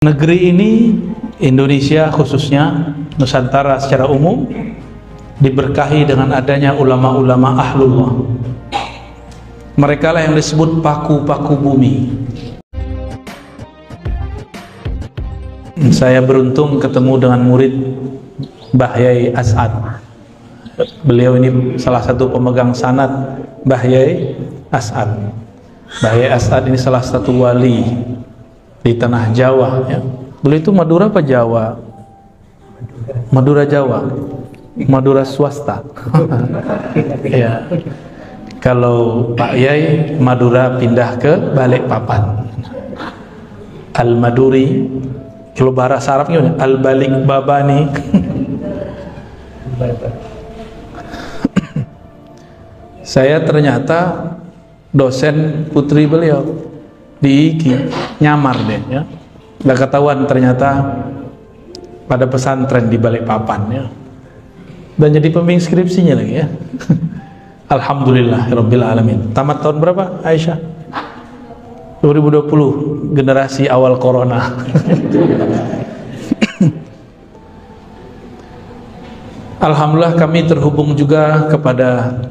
Negeri ini, Indonesia khususnya, Nusantara secara umum, diberkahi dengan adanya ulama-ulama ahlullah. Mereka lah yang disebut paku-paku bumi. Saya beruntung ketemu dengan murid Mbah Yai As'ad. Beliau ini salah satu pemegang sanad Mbah Yai As'ad. Mbah Yai As'ad ini salah satu wali di tanah Jawa, ya. Beliau itu Madura apa Jawa? Madura Jawa, Madura swasta. Ya. Kalau Pak Yai Madura pindah ke Balikpapan. Al-Maduri. Kalau bahasa Arabnya Al-Balikbabani. Saya ternyata dosen putri beliau di IKI, nyamar deh, ya. Nggak ketahuan ternyata pada pesantren di Balikpapan, ya. Dan jadi pembimbing skripsinya lagi, ya. Alhamdulillah Rabbil Alamin. Tamat tahun berapa Aisyah? 2020, generasi awal corona. Alhamdulillah kami terhubung juga kepada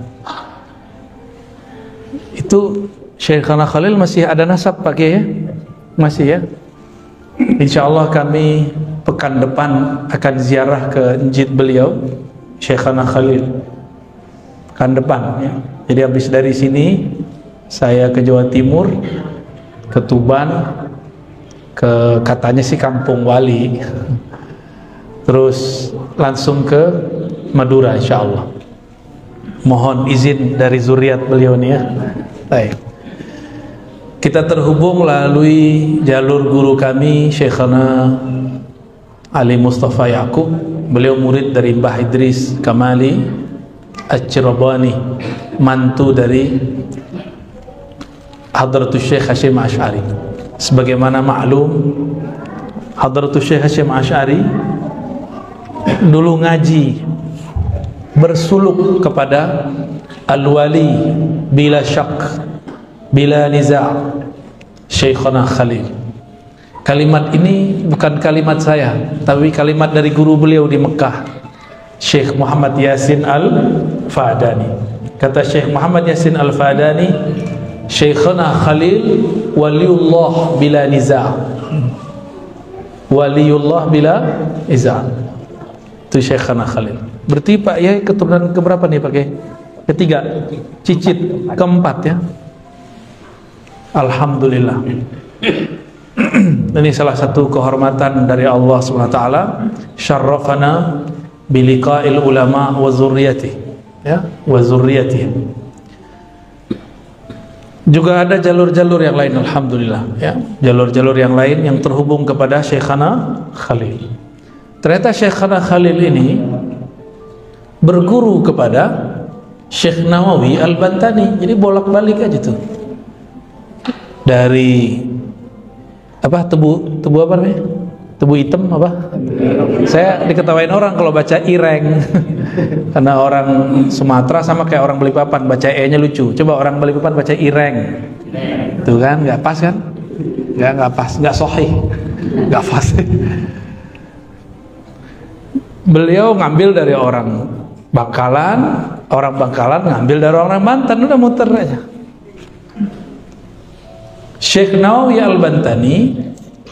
itu Syekhana Khalil. Masih ada nasab pakai, ya? Masih, ya? Insya Allah kami pekan depan akan ziarah ke masjid beliau Syekhana Khalil pekan depan, ya. Jadi habis dari sini saya ke Jawa Timur, ke Tuban, ke katanya sih Kampung Wali, terus langsung ke Madura insya Allah. Mohon izin dari zuriat beliau nih, ya. Baik. Kita terhubung melalui jalur guru kami Syekhana Ali Mustafa Yaqub. Beliau murid dari Mbah Idris Kamali Al-Cirabani, mantu dari Hadratus Syekh Hashim Ash'ari. Sebagaimana maklum, Hadratus Syekh Hashim Ash'ari dulu ngaji bersuluk kepada Al-Wali bila syak, bila niza', Syekhana Khalil. Kalimat ini bukan kalimat saya, tapi kalimat dari guru beliau di Mekah, Syekh Muhammad Yasin Al-Fadani. Kata Syekh Muhammad Yasin Al-Fadani, Syekhana Khalil waliullah bila niza'. Waliullah bila niza'. Itu Syekhana Khalil. Berarti Pak Yai keturunan keberapa nih Pak Yai? Ketiga, cicit keempat, ya. Alhamdulillah. Ini salah satu kehormatan dari Allah SWT. Syarrafana biliqa'il ulama wa zurriyati, ya, wa zurriyati. Juga ada jalur-jalur yang lain, alhamdulillah, ya. Jalur-jalur yang lain yang terhubung kepada Syekhana Khalil. Ternyata Syekhana Khalil ini berguru kepada Syekh Nawawi Al-Bantani. Jadi bolak-balik aja tuh. Dari apa, tebu apa namanya? Tebu hitam apa? Saya diketawain orang kalau baca ireng. Karena orang Sumatera sama kayak orang Balikpapan, baca e-nya lucu. Coba orang Balikpapan baca ireng. Tuh kan, nggak pas kan? Nggak pas, nggak sahih, nggak pas. Beliau ngambil dari orang Bangkalan ngambil dari orang Banten, udah muter aja. Syekh Nawawi Al-Bantani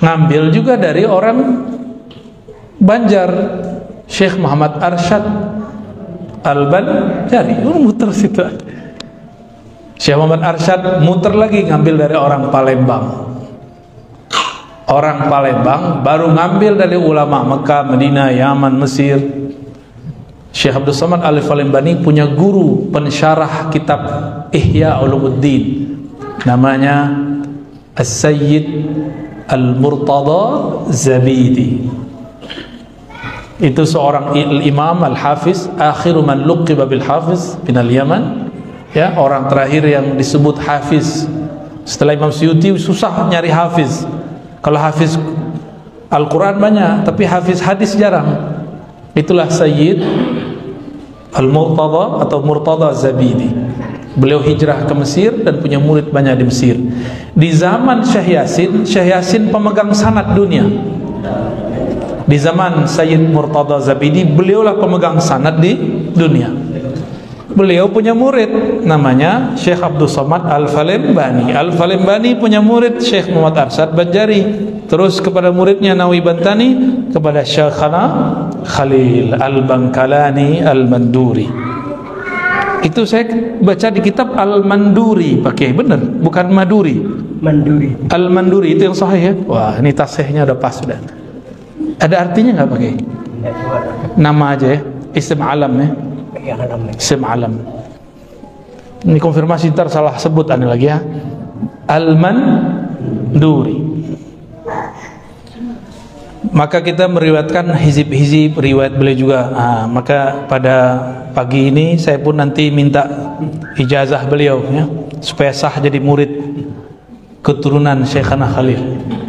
ngambil juga dari orang Banjar, Syekh Muhammad Arsyad Al-Banjari, muter situ. Syekh Muhammad Arsyad muter lagi ngambil dari orang Palembang. Orang Palembang baru ngambil dari ulama Mekah, Madinah, Yaman, Mesir. Syekh Abdul Samad Al-Falembani punya guru pensyarah kitab Ihya Ulumuddin, namanya As-Sayyid Al-Murtada Zabidi. Itu seorang imam al-hafiz, akhiru man luqiba bil hafiz minal Yaman, ya, orang terakhir yang disebut hafiz. Setelah Imam Suyuti susah nyari hafiz. Kalau hafiz Al-Quran banyak, tapi hafiz hadis jarang. Itulah Sayyid Al-Murtada atau Murtada Zabidi. Beliau hijrah ke Mesir dan punya murid banyak di Mesir. Di zaman Syekh Yasin pemegang sanad dunia. Di zaman Sayyid Murtada Zabidi, beliaulah pemegang sanad di dunia. Beliau punya murid namanya Syekh Abdul Somad Al-Falimbani. Al-Falimbani punya murid Syekh Muhammad Arsyad Banjari. Terus kepada muridnya Nawawi Bantani, kepada Syekhana Khalil Al-Bankalani Al-Manduri. Itu saya baca di kitab Al-Manduri, pakai benar, bukan Maduri. Manduri. Al-Manduri itu yang sahih ya. Wah, ini tasihnya udah pas sudah. Ada artinya nggak pakai? Nama aja ya, isim alam ya. Isim alam. Ini konfirmasi ntar salah sebut ane lagi ya. Al-Manduri. Maka kita meriwayatkan hizib-hizib riwayat beliau juga. Maka pada pagi ini saya pun nanti minta ijazah beliau ya, supaya sah jadi murid keturunan Syekhana Khalil.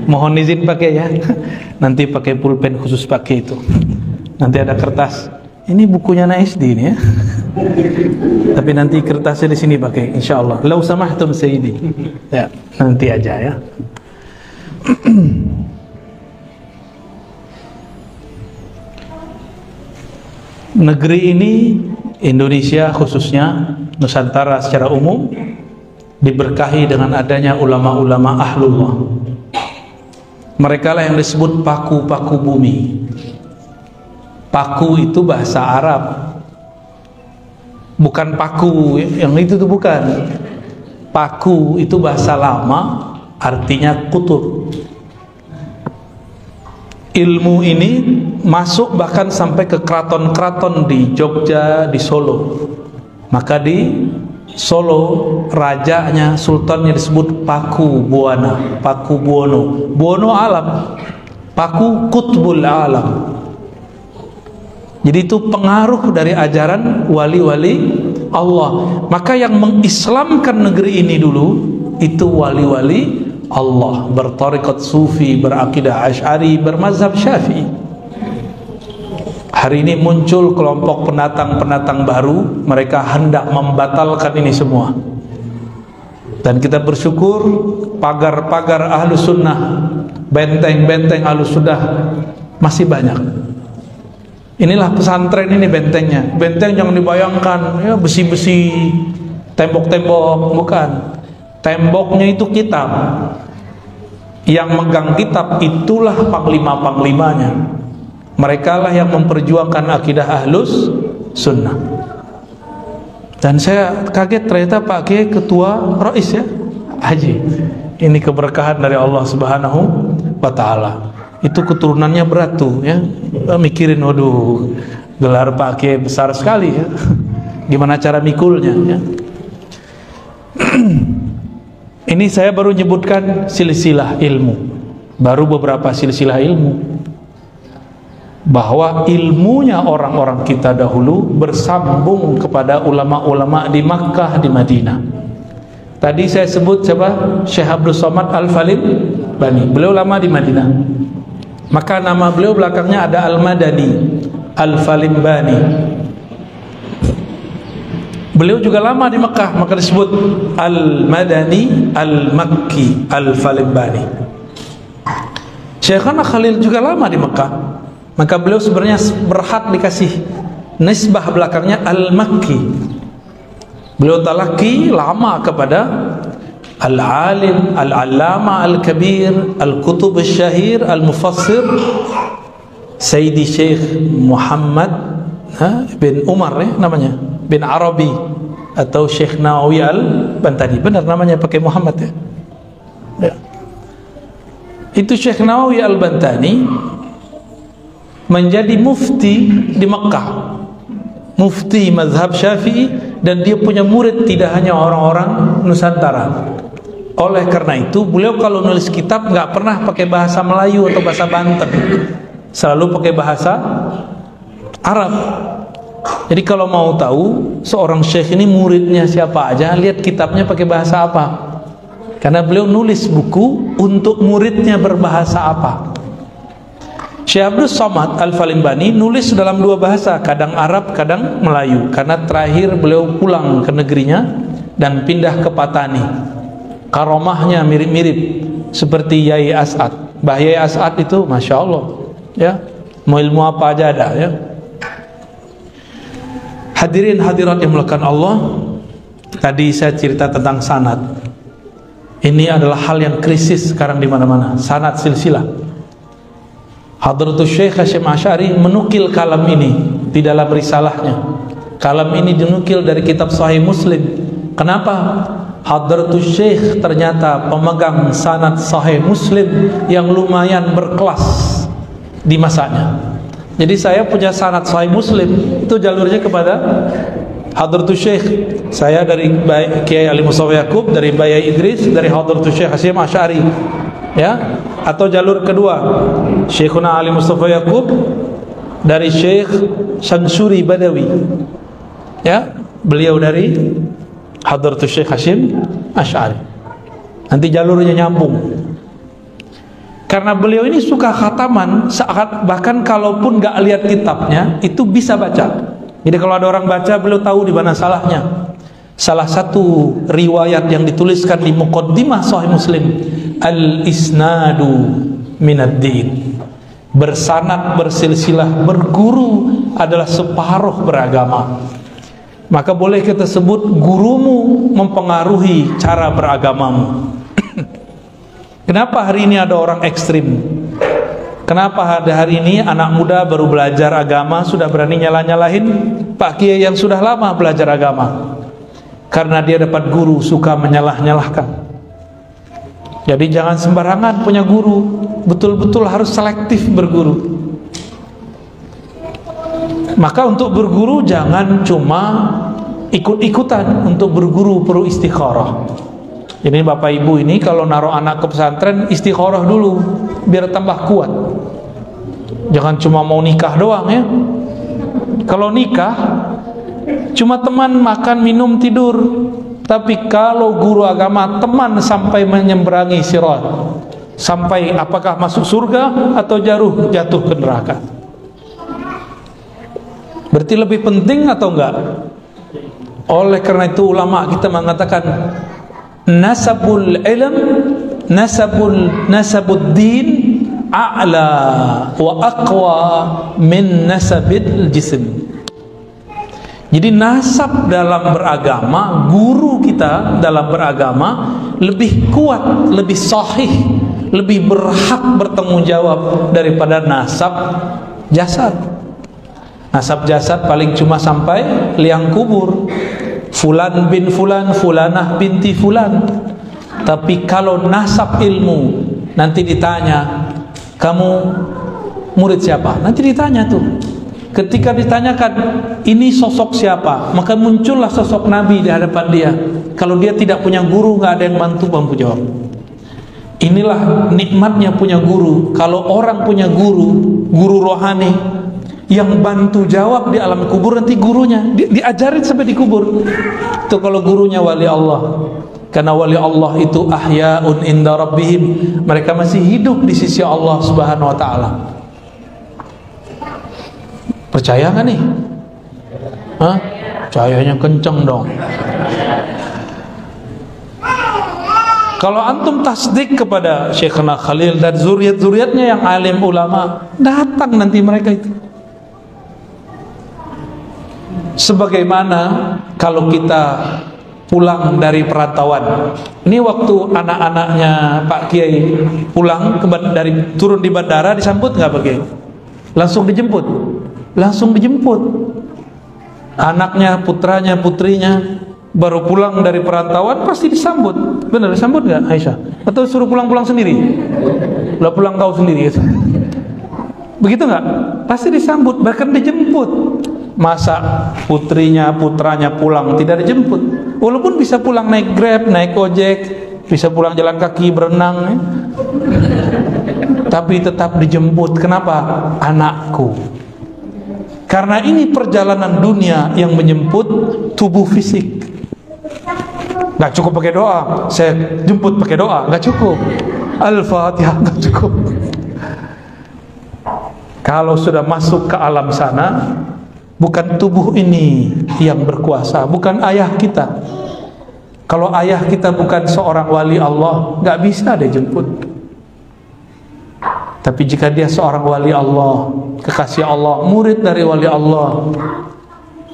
Mohon izin pakai ya. Nanti pakai pulpen khusus pakai itu. Nanti ada kertas. Ini bukunya Naisdi ini ya. Tapi nanti kertasnya di sini pakai insyaallah. Lau samahtum sayyidi. Ya, nanti aja ya. Negeri ini, Indonesia khususnya, Nusantara secara umum, diberkahi dengan adanya ulama-ulama ahlullah. Mereka lah yang disebut paku-paku bumi. Paku itu bahasa Arab, bukan paku yang itu tuh, bukan. Paku itu bahasa lama, artinya kutub. Ilmu ini masuk bahkan sampai ke keraton-keraton di Jogja, di Solo. Maka di Solo rajanya, sultannya disebut Paku Buwana, Paku Buwono. Buwono alam, Paku kutbul alam. Jadi itu pengaruh dari ajaran wali-wali Allah. Maka yang mengislamkan negeri ini dulu itu wali-wali Allah, bertarikat sufi, berakidah Asy'ari, bermazhab Syafi'i. Hari ini muncul kelompok pendatang-pendatang baru, mereka hendak membatalkan ini semua. Dan kita bersyukur pagar-pagar Ahlus Sunnah, benteng-benteng Ahlus Sunnah masih banyak. Inilah pesantren ini bentengnya. Benteng jangan dibayangkan ya besi-besi, tembok-tembok, bukan. Temboknya itu kitab. Yang megang kitab itulah panglima-panglimanya. Mereka lah yang memperjuangkan akidah Ahlus Sunnah. Dan saya kaget ternyata Pak Kiai ketua Rais ya, Haji. Ini keberkahan dari Allah Subhanahu wa Ta'ala. Itu keturunannya berat tuh ya. Mikirin, waduh, gelar Pak Kiai besar sekali ya. Gimana cara mikulnya ya. Ini saya baru nyebutkan silsilah ilmu. Baru beberapa silsilah ilmu. Bahwa ilmunya orang-orang kita dahulu bersambung kepada ulama-ulama di Makkah, di Madinah. Tadi saya sebut siapa? Syekh Abdul Somad Al-Falimbani. Beliau lama di Madinah. Maka nama beliau belakangnya ada Al-Madani, Al-Falimbani. Beliau juga lama di Mekah, maka disebut Al-Madani, Al-Makki, Al-Falimbani. Syekhana Khalil juga lama di Mekah, maka beliau sebenarnya berhak dikasih nisbah belakangnya Al-Makki. Beliau talaki lama kepada Al-Alim, Al-Allama, Al-Kabir, Al-Kutub Al-Syahir, Al-Mufassir Sayyidi Syekh Muhammad bin Umar ya, namanya bin Arabi atau Syekh Nawawi Al-Bantani. Benar namanya pakai Muhammad ya. Itu Syekh Nawawi Al-Bantani menjadi mufti di Mekah, mufti mazhab Syafi'i, dan dia punya murid tidak hanya orang-orang Nusantara. Oleh karena itu beliau kalau nulis kitab nggak pernah pakai bahasa Melayu atau bahasa Banten, selalu pakai bahasa Arab. Jadi kalau mau tahu seorang syekh ini muridnya siapa aja, lihat kitabnya pakai bahasa apa. Karena beliau nulis buku untuk muridnya berbahasa apa. Syekh Abdul Somad Al-Falimbani nulis dalam dua bahasa, kadang Arab, kadang Melayu. Karena terakhir beliau pulang ke negerinya dan pindah ke Patani. karomahnya mirip-mirip seperti Yai As'ad. Mbah Yai As'ad itu Masya Allah, ya, mau ilmu apa aja ada, ya. Hadirin hadirat yang dimuliakan Allah, tadi saya cerita tentang sanad. Ini adalah hal yang krisis sekarang di mana-mana, sanad silsilah. Hadratus Syekh Hasyim Asy'ari menukil kalam ini di dalam risalahnya. Kalam ini dinukil dari kitab Sahih Muslim. Kenapa? Hadratus Syekh ternyata pemegang sanad Sahih Muslim yang lumayan berkelas di masanya. Jadi saya punya sanad Sahih Muslim, itu jalurnya kepada Hadratus Syekh. Saya dari Kiai Ali Mustafa Yaqub, dari Bayi Idris, dari Hadratus Syekh Hasyim Asy'ari, ya. Atau jalur kedua, Syekhuna Ali Mustafa Yaqub dari Syekh Syamsuri Badawi, ya. Beliau dari Hadratus Syekh Hasyim Asy'ari. Nanti jalurnya nyambung. Karena beliau ini suka khataman, bahkan kalaupun gak lihat kitabnya, itu bisa baca. Jadi kalau ada orang baca, beliau tahu di mana salahnya. Salah satu riwayat yang dituliskan di Muqaddimah Sahih Muslim, al-isnadu minad-din. Bersanad, bersilsilah, berguru adalah separuh beragama. Maka boleh kita sebut gurumu mempengaruhi cara beragamamu. Kenapa hari ini ada orang ekstrim? Kenapa hari ini anak muda baru belajar agama sudah berani nyalah-nyalahin Pak Kiai yang sudah lama belajar agama? Karena dia dapat guru suka menyalah-nyalahkan. Jadi jangan sembarangan punya guru, betul-betul harus selektif berguru. Maka untuk berguru jangan cuma ikut-ikutan. Untuk berguru perlu istikharah. Jadi bapak ibu ini kalau naruh anak ke pesantren, istikharah dulu biar tambah kuat. Jangan cuma mau nikah doang, ya. Kalau nikah cuma teman makan minum tidur. Tapi kalau guru agama teman sampai menyeberangi sirat, sampai apakah masuk surga atau jatuh ke neraka. Berarti lebih penting atau enggak? Oleh karena itu ulama kita mengatakan nasabul ilm, nasabud din a'la wa aqwa min nasabil jism. Jadi nasab dalam beragama, guru kita dalam beragama lebih kuat, lebih sahih, lebih berhak bertanggung jawab daripada nasab jasad. Nasab jasad paling cuma sampai liang kubur, fulan bin fulan, fulanah binti fulan. Tapi kalau nasab ilmu, nanti ditanya, kamu murid siapa? Nanti ditanya tuh. Ketika ditanyakan, ini sosok siapa? Maka muncullah sosok Nabi di hadapan dia. Kalau dia tidak punya guru, nggak ada yang bantu jawab. Inilah nikmatnya punya guru. Kalau orang punya guru, guru rohani, yang bantu jawab di alam kubur, nanti gurunya diajarin sampai di kubur. Itu kalau gurunya wali Allah. Karena wali Allah itu ahya'un inda rabbihim, mereka masih hidup di sisi Allah Subhanahu wa ta'ala. Percaya nggak nih? Hah? Percayanya kenceng dong. Kalau antum tasdik kepada Syekhna Khalil dan zuriat-zuriatnya yang alim ulama, datang nanti mereka itu. Sebagaimana kalau kita pulang dari perantauan, ini waktu anak-anaknya Pak Kiai pulang turun di bandara, disambut nggak Pak Kiai? Langsung dijemput, anaknya, putranya, putrinya baru pulang dari perantauan pasti disambut. Benar disambut nggak Aisyah? Atau suruh pulang sendiri? Udah pulang kau sendiri gitu. Begitu nggak? Pasti disambut, bahkan dijemput. Masa putrinya, putranya pulang tidak dijemput? Walaupun bisa pulang naik Grab, naik ojek, bisa pulang jalan kaki, berenang, ya. Tapi tetap dijemput. Kenapa? Anakku. Karena ini perjalanan dunia yang menjemput tubuh fisik. Nggak cukup pakai doa, saya jemput pakai doa, nggak cukup. Al-Fatihah nggak cukup. Kalau sudah masuk ke alam sana, bukan tubuh ini yang berkuasa, bukan ayah kita, Kalau ayah kita bukan seorang wali Allah, nggak bisa dia jemput. Tapi jika dia seorang wali Allah, kekasih Allah, murid dari wali Allah,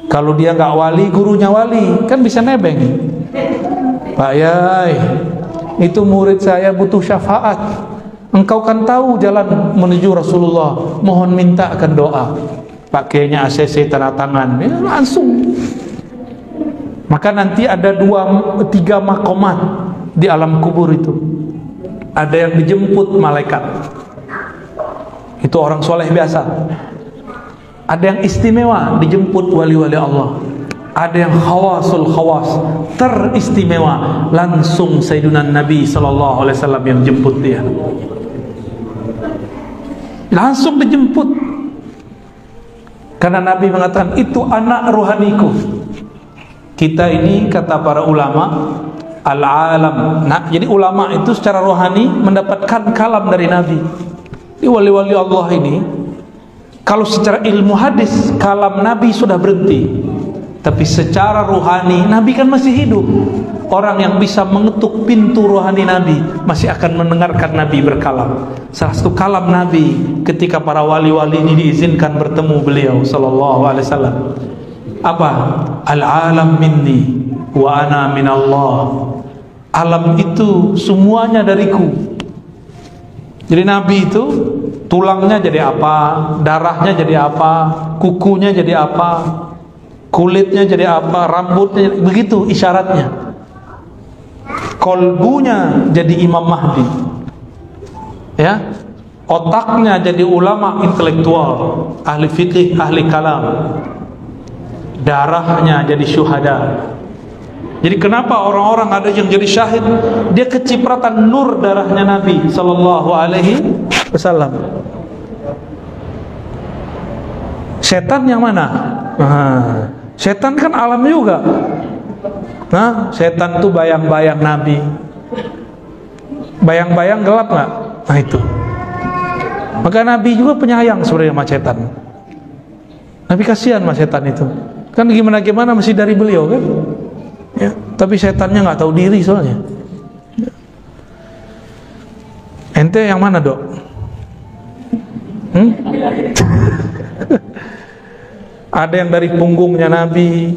kalau dia nggak wali, gurunya wali, kan bisa nebeng. Pak Yai, itu murid saya butuh syafaat. Engkau kan tahu jalan menuju Rasulullah, mohon mintakan doa. Pakainya ACC tanda tangan, ya, langsung. Maka nanti ada 2-3 makomat di alam kubur itu. Ada yang dijemput malaikat, itu orang soleh biasa. Ada yang istimewa, dijemput wali-wali Allah. Ada yang khawasul khawas, teristimewa, langsung Sayyidina Nabi SAW yang jemput dia. Langsung dijemput. Karena Nabi mengatakan, itu anak rohaniku. Kita ini, kata para ulama, al-alam. Nah, jadi ulama itu secara rohani mendapatkan kalam dari Nabi. Di wali-wali Allah ini, kalau secara ilmu hadis kalam Nabi sudah berhenti, tapi secara rohani Nabi kan masih hidup. Orang yang bisa mengetuk pintu rohani Nabi masih akan mendengarkan Nabi berkalam. Salah satu kalam Nabi ketika para wali-wali ini diizinkan bertemu beliau sallallahu alaihi wasallam, apa? Al-alam minni wa ana minallah. Alam itu semuanya dariku. Jadi Nabi itu tulangnya jadi apa, darahnya jadi apa, kukunya jadi apa, kulitnya jadi apa, rambutnya, begitu isyaratnya. Kolbunya jadi Imam Mahdi, ya, otaknya jadi ulama intelektual, ahli fikih, ahli kalam, darahnya jadi syuhada. Jadi kenapa orang-orang ada yang jadi syahid, dia kecipratan nur darahnya Nabi sallallahu alaihi wasallam. Setan yang mana? Setan kan alam juga. Nah, setan itu bayang-bayang Nabi. Bayang-bayang gelap nggak? Nah itu. Maka Nabi juga penyayang sebenarnya sama setan. Nabi kasihan sama setan itu. Kan gimana-gimana masih dari beliau kan? Ya, tapi setannya nggak tahu diri soalnya. Ente yang mana, Dok? Ada yang dari punggungnya Nabi,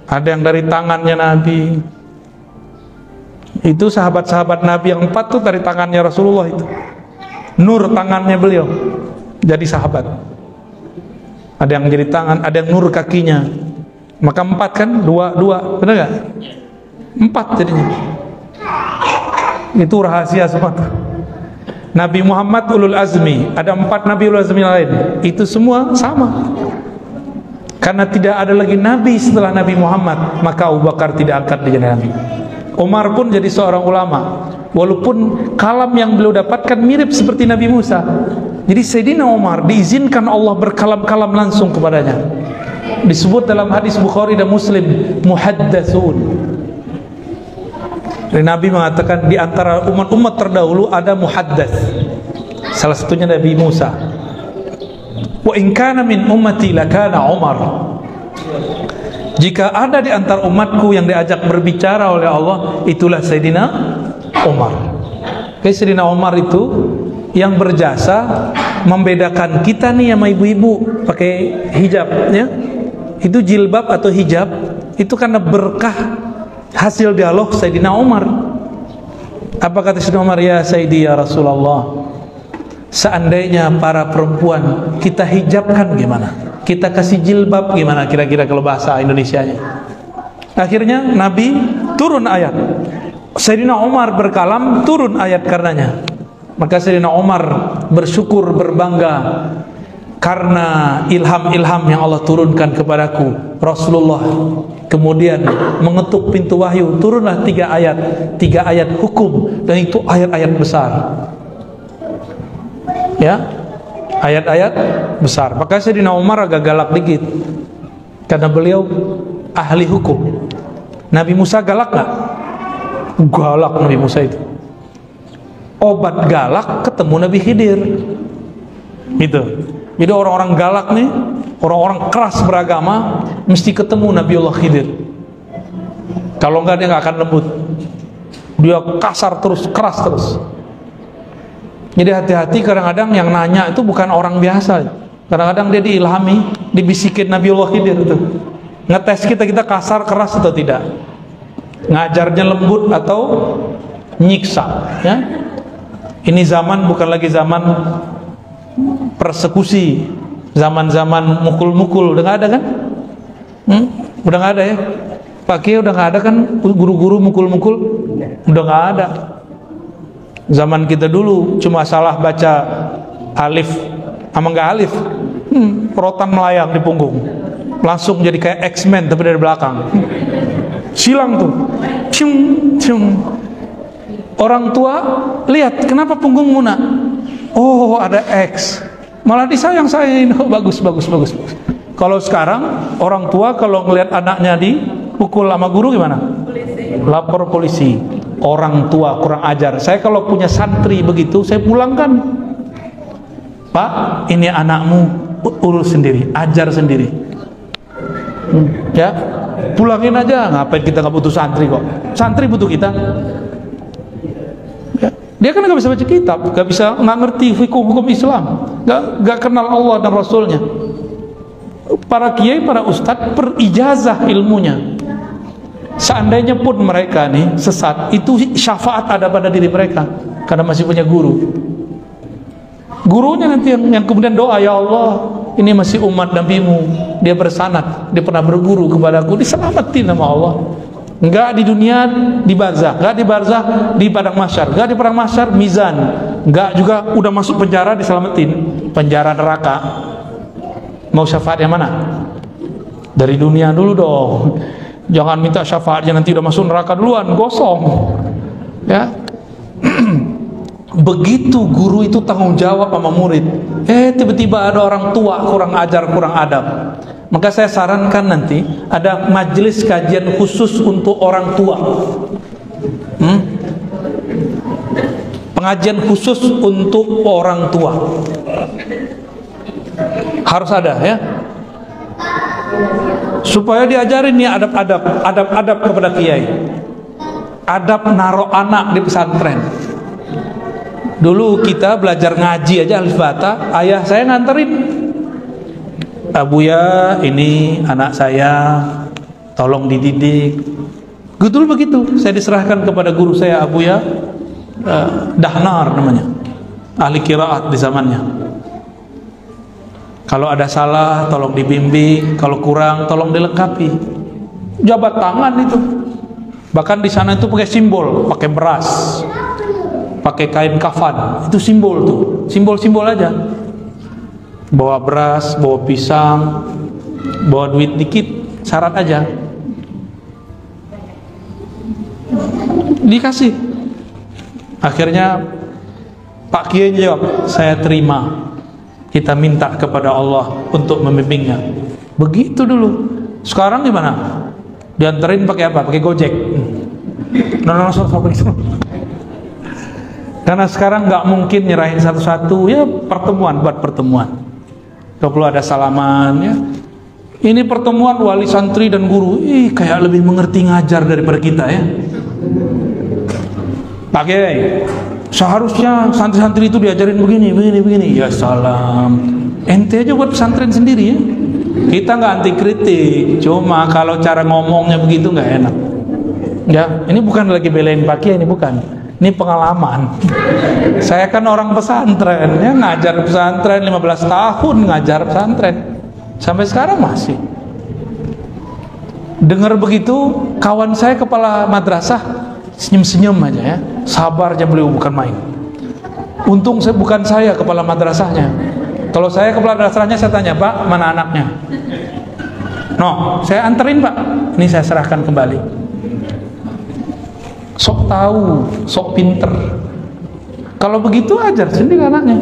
ada yang dari tangannya Nabi. Itu sahabat-sahabat Nabi yang 4 tuh dari tangannya Rasulullah itu. Nur tangannya beliau jadi sahabat. Ada yang jadi tangan, ada yang nur kakinya. Maka 4 kan, 2, benar gak? 4 jadinya. Itu rahasia semua. Nabi Muhammad ulul azmi, ada 4 Nabi ulul azmi lain. Itu semua sama. Karena tidak ada lagi Nabi setelah Nabi Muhammad, maka Abu Bakar tidak angkat menjadi Nabi. Umar pun jadi seorang ulama, walaupun kalam yang beliau dapatkan mirip seperti Nabi Musa. Jadi Sayyidina Umar diizinkan Allah berkalam-kalam langsung kepadanya. Disebut dalam hadis Bukhari dan Muslim, muhaddatsun. Jadi Nabi mengatakan di antara umat-umat terdahulu ada muhaddats. Salah satunya Nabi Musa. Wa in kana min ummati lakana Umar. Jika ada di antara umatku yang diajak berbicara oleh Allah, itulah Sayyidina Umar. Sayyidina Umar itu yang berjasa membedakan kita nih sama ibu-ibu pakai hijab, ya. Itu jilbab atau hijab itu karena berkah hasil dialog Sayyidina Umar. Apa kata Sayyidina Umar? Ya Sayyidi ya Rasulullah, seandainya para perempuan kita hijabkan gimana? Kita kasih jilbab gimana kira-kira kalau bahasa Indonesianya? Akhirnya Nabi turun ayat. Sayyidina Umar berkalam, turun ayat karenanya. Maka Sayyidina Umar bersyukur, berbangga karena ilham-ilham yang Allah turunkan kepadaku. Rasulullah kemudian mengetuk pintu wahyu, turunlah 3 ayat hukum, dan itu ayat-ayat besar. Ya, ayat-ayat besar. Maka Sayyidina Umar agak galak dikit karena beliau ahli hukum. Nabi Musa galak gak? Galak Nabi Musa itu. Obat galak ketemu Nabi Khidir. Gitu. Jadi orang-orang galak nih, orang-orang keras beragama mesti ketemu Nabiullah Khidir. Kalau enggak dia nggak akan lembut. Dia kasar terus, keras terus. Jadi hati-hati, kadang-kadang yang nanya itu bukan orang biasa. Kadang-kadang dia diilhami, dibisikin Nabiullah Khidir itu. Ngetes kita kasar, keras atau tidak. Ngajarnya lembut atau nyiksa, ya. Ini zaman bukan lagi zaman persekusi, zaman-zaman mukul-mukul. Udah nggak ada kan? Udah nggak ada ya? Pak Kiai udah nggak ada kan guru-guru mukul-mukul? Udah nggak ada. Zaman kita dulu cuma salah baca alif sama nggak alif, rotan melayang di punggung, langsung jadi kayak X-Men tapi dari belakang. Silang tuh, cium, cium. Orang tua lihat, kenapa punggung Muna? Oh, ada X. Malah disayang-sayangin. Oh, bagus. Kalau sekarang orang tua kalau ngelihat anaknya dipukul sama guru gimana? Lapor polisi. Orang tua kurang ajar. Saya kalau punya santri begitu, saya pulangkan. Pak, ini anakmu, urus sendiri, ajar sendiri. Ya, pulangin aja. Ngapain kita nggak butuh santri kok? Santri butuh kita. Ya. Dia kan nggak bisa baca kitab, nggak ngerti hukum Islam, nggak kenal Allah dan Rasulnya. Para kiai, para ustadz perijazah ilmunya. Seandainya pun mereka nih sesat, itu syafaat ada pada diri mereka karena masih punya guru. Gurunya nanti yang kemudian doa, ya Allah, ini masih umat Nabi-Mu, dia bersanad, dia pernah berguru kepadaku, diselamatin sama Allah. Enggak di dunia, di barzah, enggak di barzah, di padang mahsyar, enggak di padang mahsyar, mizan, enggak juga udah masuk penjara diselamatin, penjara neraka. Mau syafaat yang mana? Dari dunia dulu dong. Jangan minta syafaatnya nanti udah masuk neraka duluan, gosong. Ya. Begitu guru itu tanggung jawab sama murid. Tiba-tiba ada orang tua kurang ajar, kurang adab. Maka saya sarankan nanti ada majelis kajian khusus untuk orang tua. Pengajian khusus untuk orang tua. Harus ada ya. Supaya diajarin nih adab kepada kiai. Adab naruh anak di pesantren. Dulu kita belajar ngaji aja alif bata, ayah saya nganterin. Abuya, ini anak saya, tolong dididik. Betul begitu. Saya diserahkan kepada guru saya Abuya, Dahnar namanya, ahli qiraat di zamannya. Kalau ada salah tolong dibimbing, kalau kurang tolong dilengkapi. Jabat tangan itu. Bahkan di sana itu pakai simbol, pakai beras, pakai kain kafan. Itu simbol tuh, simbol-simbol aja. Bawa beras, bawa pisang, bawa duit dikit, syarat aja. Dikasih. Akhirnya Pak Kiai jawab, saya terima. Kita minta kepada Allah untuk membimbingnya. Begitu dulu. Sekarang gimana? Dianterin pakai apa? Pakai Gojek. Karena sekarang nggak mungkin nyerahin satu-satu. Ya pertemuan buat pertemuan. Kalau perlu ada salaman ya. Ini pertemuan wali santri dan guru. Kayak lebih mengerti ngajar daripada kita ya. Pak Kiai, seharusnya santri-santri itu diajarin begini. Ya salam. Ente aja buat pesantren sendiri ya. Kita nggak anti kritik, cuma kalau cara ngomongnya begitu nggak enak. Ya, ini bukan lagi belain Pak Kiai, ini bukan. Ini pengalaman. Saya kan orang pesantren, ya ngajar pesantren 15 tahun ngajar pesantren. Sampai sekarang masih. Dengar begitu, kawan saya kepala madrasah senyum-senyum aja ya. Sabar aja beliau, bukan main. Untung bukan saya kepala madrasahnya. Kalau saya kepala madrasahnya saya tanya, Pak, mana anaknya? No, saya anterin Pak. Ini saya serahkan kembali. Sok tahu, sok pinter. Kalau begitu ajar sendiri anaknya.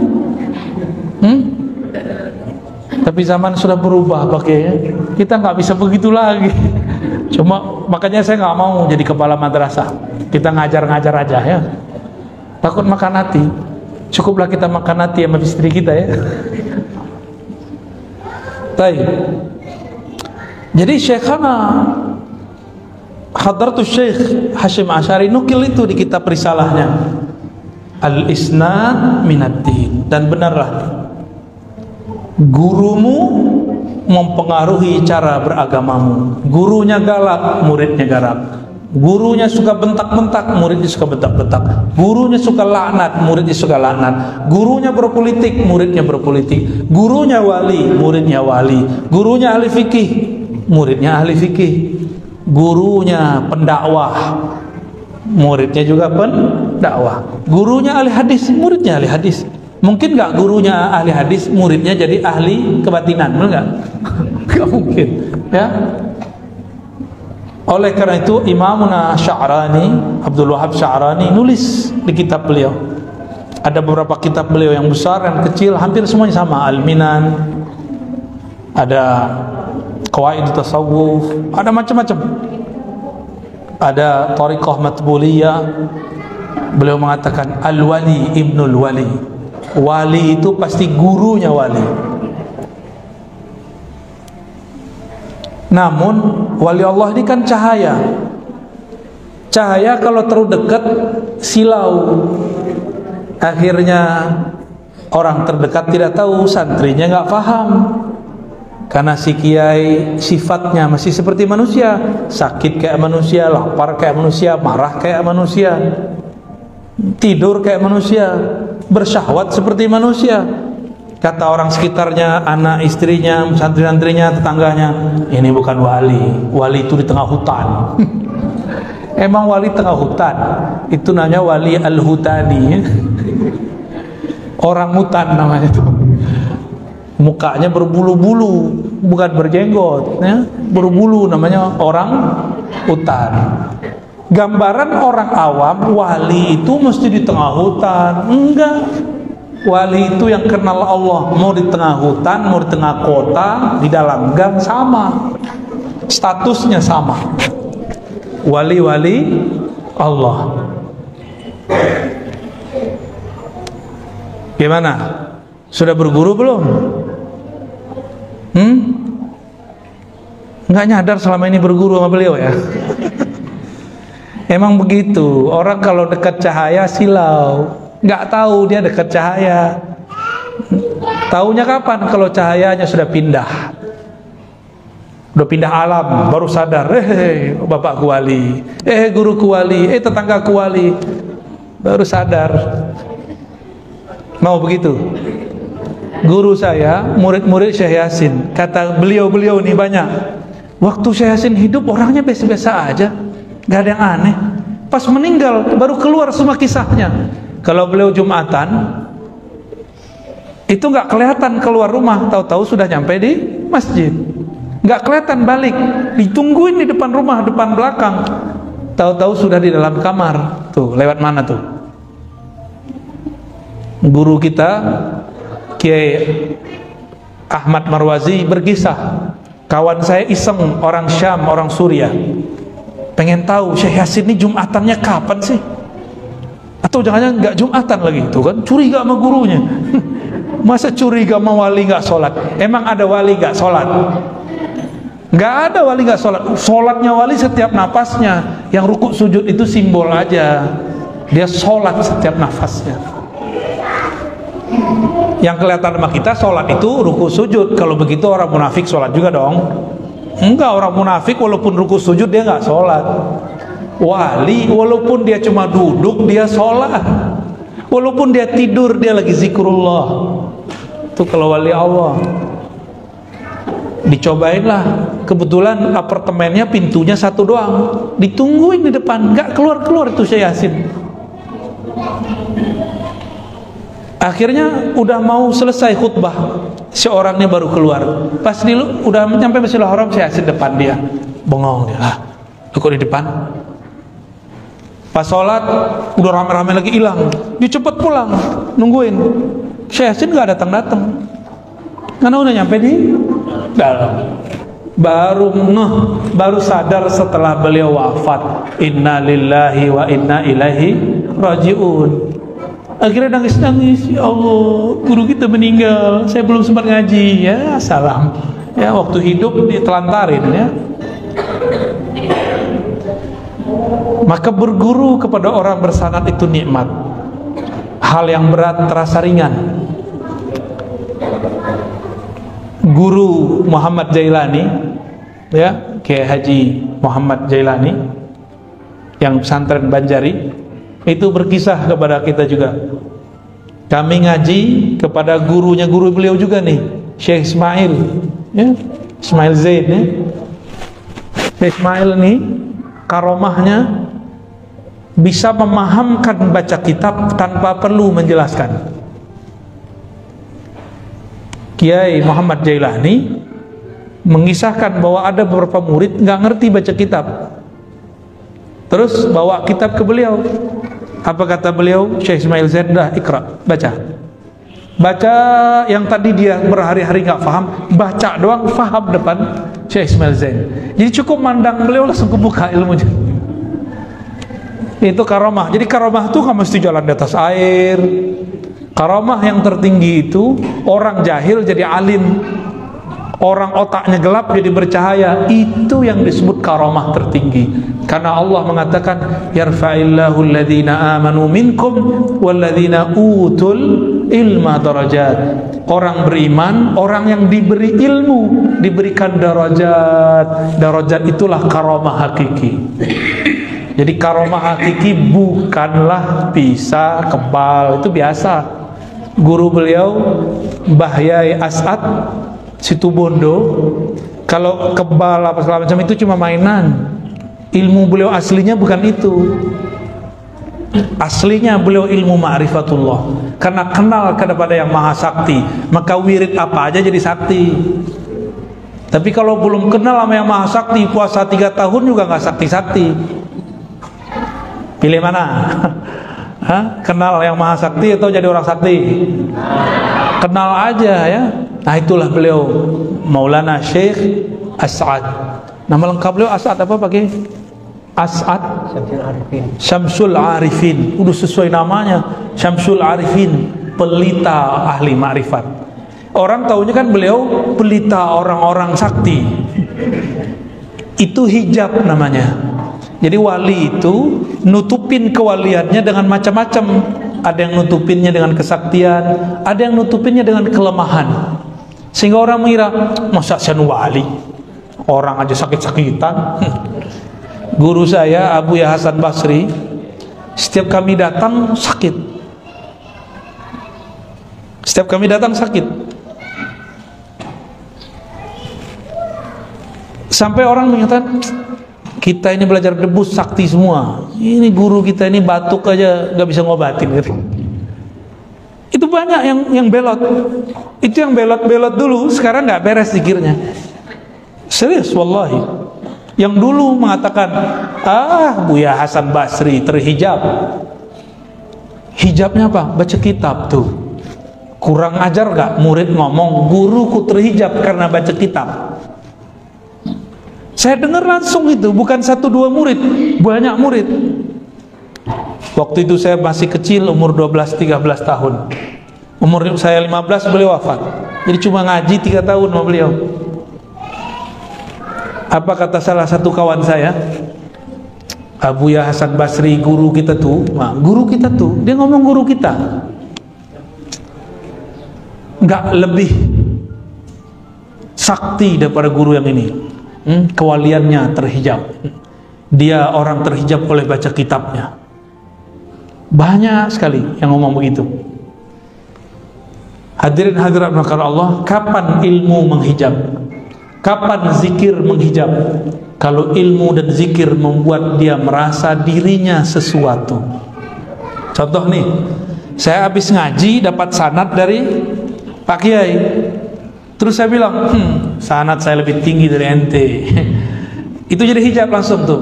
Tapi zaman sudah berubah pakai. Kita nggak bisa begitu lagi. Cuma makanya saya nggak mau jadi kepala madrasah. Kita ngajar-ngajar aja ya. Takut makan hati. Cukuplah kita makan hati sama istri kita ya. Baik. Jadi Syekhana Hadratus Syekh Hashim Asy'ari nukil itu di kitab risalahnya Al-Isnad Minad-Din. Dan benarlah gurumu mempengaruhi cara beragamamu. Gurunya galak, muridnya galak. Gurunya suka bentak-bentak, muridnya suka bentak-bentak. Gurunya suka laknat, muridnya suka laknat. Gurunya berpolitik, muridnya berpolitik. Gurunya wali, muridnya wali. Gurunya ahli fikih, muridnya ahli fikih. Gurunya pendakwah, muridnya juga pendakwah. Gurunya ahli hadis, muridnya ahli hadis. Mungkin nggak gurunya ahli hadis, muridnya jadi ahli kebatinan, benar nggak? Nggak mungkin, ya. Oleh karena itu Imamuna Sya'rani, Abdul Wahab Sya'rani nulis di kitab beliau. Ada beberapa kitab beliau yang besar dan kecil, hampir semuanya sama. Al-Minan, ada Qawaid Tasawuf, ada macam-macam. Ada Thariqah Matbuliyah. Beliau mengatakan Al-Wali Ibnul Wali. Wali itu pasti gurunya wali. Namun wali Allah ini kan cahaya. Cahaya kalau terlalu dekat silau. Akhirnya orang terdekat tidak tahu, santrinya nggak paham. Karena si kiai sifatnya masih seperti manusia, sakit kayak manusia, lapar kayak manusia, marah kayak manusia, tidur kayak manusia, bersyahwat seperti manusia. Kata orang sekitarnya, anak istrinya, santri-santrinya, tetangganya, ini bukan wali. Wali itu di tengah hutan. Emang wali tengah hutan? Itu namanya wali al-hutani. Orang hutan namanya itu. Mukanya berbulu-bulu, bukan berjenggot, ya. Berbulu, namanya orang hutan. Gambaran orang awam, wali itu mesti di tengah hutan. Enggak. Wali itu yang kenal Allah, mau di tengah hutan, mau di tengah kota, di dalam gang, sama. Statusnya sama. Wali-wali Allah. Gimana? Sudah berguru belum? Nggak nyadar selama ini berguru sama beliau ya? Emang begitu. Orang kalau dekat cahaya silau. Nggak tahu dia dekat cahaya. Taunya kapan? Kalau cahayanya sudah pindah. Udah pindah alam, baru sadar. Bapakku wali. Guruku wali. Tetanggaku wali. Baru sadar. Mau begitu? Guru saya, murid-murid Syekh Yasin. Kata beliau-beliau ini banyak. Waktu Syekh Yasin hidup orangnya biasa-biasa aja. Gak ada yang aneh. Pas meninggal baru keluar semua kisahnya. Kalau beliau Jumatan, itu nggak kelihatan keluar rumah, tahu-tahu sudah nyampe di masjid. Nggak kelihatan balik, ditungguin di depan rumah, depan belakang. Tahu-tahu sudah di dalam kamar. Tuh, lewat mana tuh? Guru kita, Kiai Ahmad Marwazi berkisah. Kawan saya iseng, orang Syam, orang Suriah. Pengen tahu Syekh Yasin ini Jumatannya kapan sih? Atau jangan-jangan nggak Jumatan lagi, tuh kan curiga sama gurunya. Masa curiga sama wali nggak sholat? Emang ada wali nggak sholat? Nggak ada wali nggak sholat. Sholatnya wali setiap napasnya. Yang rukuk sujud itu simbol aja. Dia sholat setiap nafasnya. Yang kelihatan sama kita sholat itu rukuk sujud. Kalau begitu orang munafik sholat juga dong. Enggak, orang munafik walaupun rukuk sujud dia nggak sholat. Wali walaupun dia cuma duduk dia sholat, walaupun dia tidur dia lagi zikrullah. Itu kalau wali Allah. Dicobainlah. Kebetulan apartemennya pintunya satu doang, ditungguin di depan, nggak keluar-keluar itu Syekh Yasin. Akhirnya udah mau selesai khutbah, seorangnya baru keluar. Pas udah sampai Masjidil Haram, Syekh Yasin depan dia, bengong dia. Lu kok di depan? Pas sholat udah rame-rame lagi hilang, dia cepet pulang, nungguin. Syekh Yasin nggak datang-datang, karena udah nyampe di dalam. Baru sadar setelah beliau wafat. Inna lillahi wa inna ilaihi rajiun. Akhirnya nangis-nangis, ya Allah, guru kita meninggal, saya belum sempat ngaji. Ya salam. Ya waktu hidup ditelantarin ya. Maka berguru kepada orang bersanad itu nikmat. Hal yang berat terasa ringan. Guru Muhammad Jailani, ya, Kiai Haji Muhammad Jailani yang pesantren Banjari, itu berkisah kepada kita juga. Kami ngaji kepada gurunya, guru beliau juga nih, Syekh Ismail, ya, Ismail Zaid, ya. Syekh Ismail nih karomahnya bisa memahamkan baca kitab tanpa perlu menjelaskan. Kiai Muhammad Jailani mengisahkan bahwa ada beberapa murid nggak ngerti baca kitab, terus bawa kitab ke beliau. Apa kata beliau? Syekh Ismail Zaid, dah ikra, baca yang tadi dia berhari-hari nggak paham, baca doang paham depan Syekh Ismail Zaid. Jadi cukup mandang beliau langsung kebuka ilmunya. Itu karomah. Jadi karomah itu nggak mesti jalan di atas air. Karomah yang tertinggi itu orang jahil jadi alim, orang otaknya gelap jadi bercahaya. Itu yang disebut karomah tertinggi. Karena Allah mengatakan, yarfa'illahu alladhina amanu minkum walladhina utul ilma darajat. Orang beriman, orang yang diberi ilmu, diberikan darajat. Darajat itulah karomah hakiki. Jadi karomah hakiki bukanlah bisa kebal, itu biasa. Guru beliau Mbah Yai As'ad Situbondo, kalau kebal apa segala macam itu cuma mainan. Ilmu beliau aslinya bukan itu. Aslinya beliau ilmu ma'rifatullah. Karena kenal kepada yang maha sakti, maka wirid apa aja jadi sakti. Tapi kalau belum kenal sama yang maha sakti, puasa 3 tahun juga nggak sakti-sakti. Pilih mana? Hah? Kenal yang maha sakti atau jadi orang sakti? Kenal aja, ya. Nah, itulah beliau Maulana Syekh As'ad. Nama lengkap beliau As'ad apa pakai? As'ad Syamsul Arifin. Udah sesuai namanya, Syamsul Arifin, pelita ahli makrifat. Orang taunya kan beliau pelita orang-orang sakti. Itu hijab namanya. Jadi wali itu nutupin kewaliannya dengan macam-macam. Ada yang nutupinnya dengan kesaktian, ada yang nutupinnya dengan kelemahan. Sehingga orang mengira, masa saya wali? Orang aja sakit-sakitan. Guru saya Abu Ya Hasan Basri, setiap kami datang sakit. Setiap kami datang sakit. Sampai orang menyatakan, kita ini belajar debus sakti semua. Ini guru kita ini batuk aja nggak bisa ngobatin gitu. Itu banyak yang belot. Itu yang belot-belot dulu, sekarang nggak beres zikirnya. Serius, wallahi. Yang dulu mengatakan, Buya Hasan Basri terhijab. Hijabnya apa? Baca kitab tuh. Kurang ajar nggak? Murid ngomong, guruku terhijab karena baca kitab. Saya dengar langsung itu, bukan 1-2 murid, banyak murid. Waktu itu saya masih kecil, umur 12-13 tahun. Umur saya 15 beliau wafat. Jadi cuma ngaji 3 tahun sama beliau. Apa kata salah satu kawan saya? Abu Ya Hasan Basri, guru kita tuh, dia ngomong guru kita nggak lebih sakti daripada guru yang ini. Kewaliannya terhijab. Dia orang terhijab oleh baca kitabnya. Banyak sekali yang ngomong begitu. Hadirin hadirat maka Allah, kapan ilmu menghijab? Kapan zikir menghijab? Kalau ilmu dan zikir membuat dia merasa dirinya sesuatu. Contoh nih, saya habis ngaji dapat sanad dari Pak Kiai. Terus saya bilang, sanad saya lebih tinggi dari ente. Itu jadi hijab langsung tuh.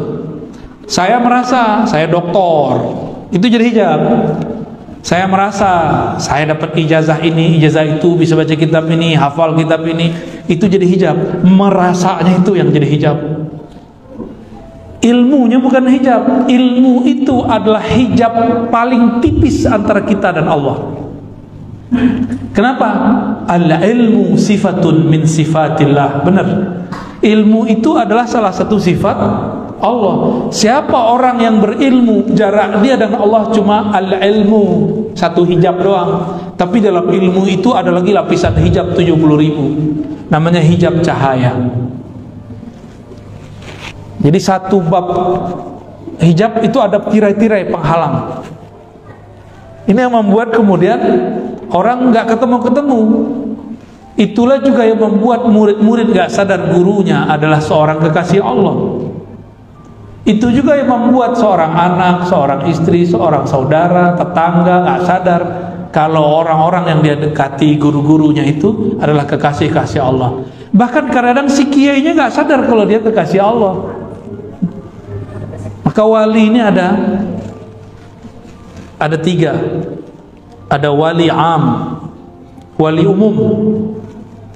Saya merasa saya doktor. Itu jadi hijab. Saya merasa saya dapat ijazah ini, ijazah itu, bisa baca kitab ini, hafal kitab ini. Itu jadi hijab. Merasanya itu yang jadi hijab. Ilmunya bukan hijab. Ilmu itu adalah hijab paling tipis antara kita dan Allah. Kenapa? Al-ilmu sifatun min sifatillah. Benar. Ilmu itu adalah salah satu sifat Allah. Siapa orang yang berilmu, jarak dia dan Allah cuma al-ilmu, satu hijab doang. Tapi dalam ilmu itu ada lagi lapisan hijab 70.000, namanya hijab cahaya. Jadi satu bab hijab itu ada tirai-tirai penghalang. Ini yang membuat kemudian orang nggak ketemu-ketemu. Itulah juga yang membuat murid-murid nggak sadar gurunya adalah seorang kekasih Allah. Itu juga yang membuat seorang anak, seorang istri, seorang saudara, tetangga nggak sadar kalau orang-orang yang dia dekati, guru-gurunya itu adalah kekasih-kasih Allah. Bahkan kadang-kadang si kiainya nggak sadar kalau dia kekasih Allah. Maka wali ini ada 3. Ada wali am, wali umum.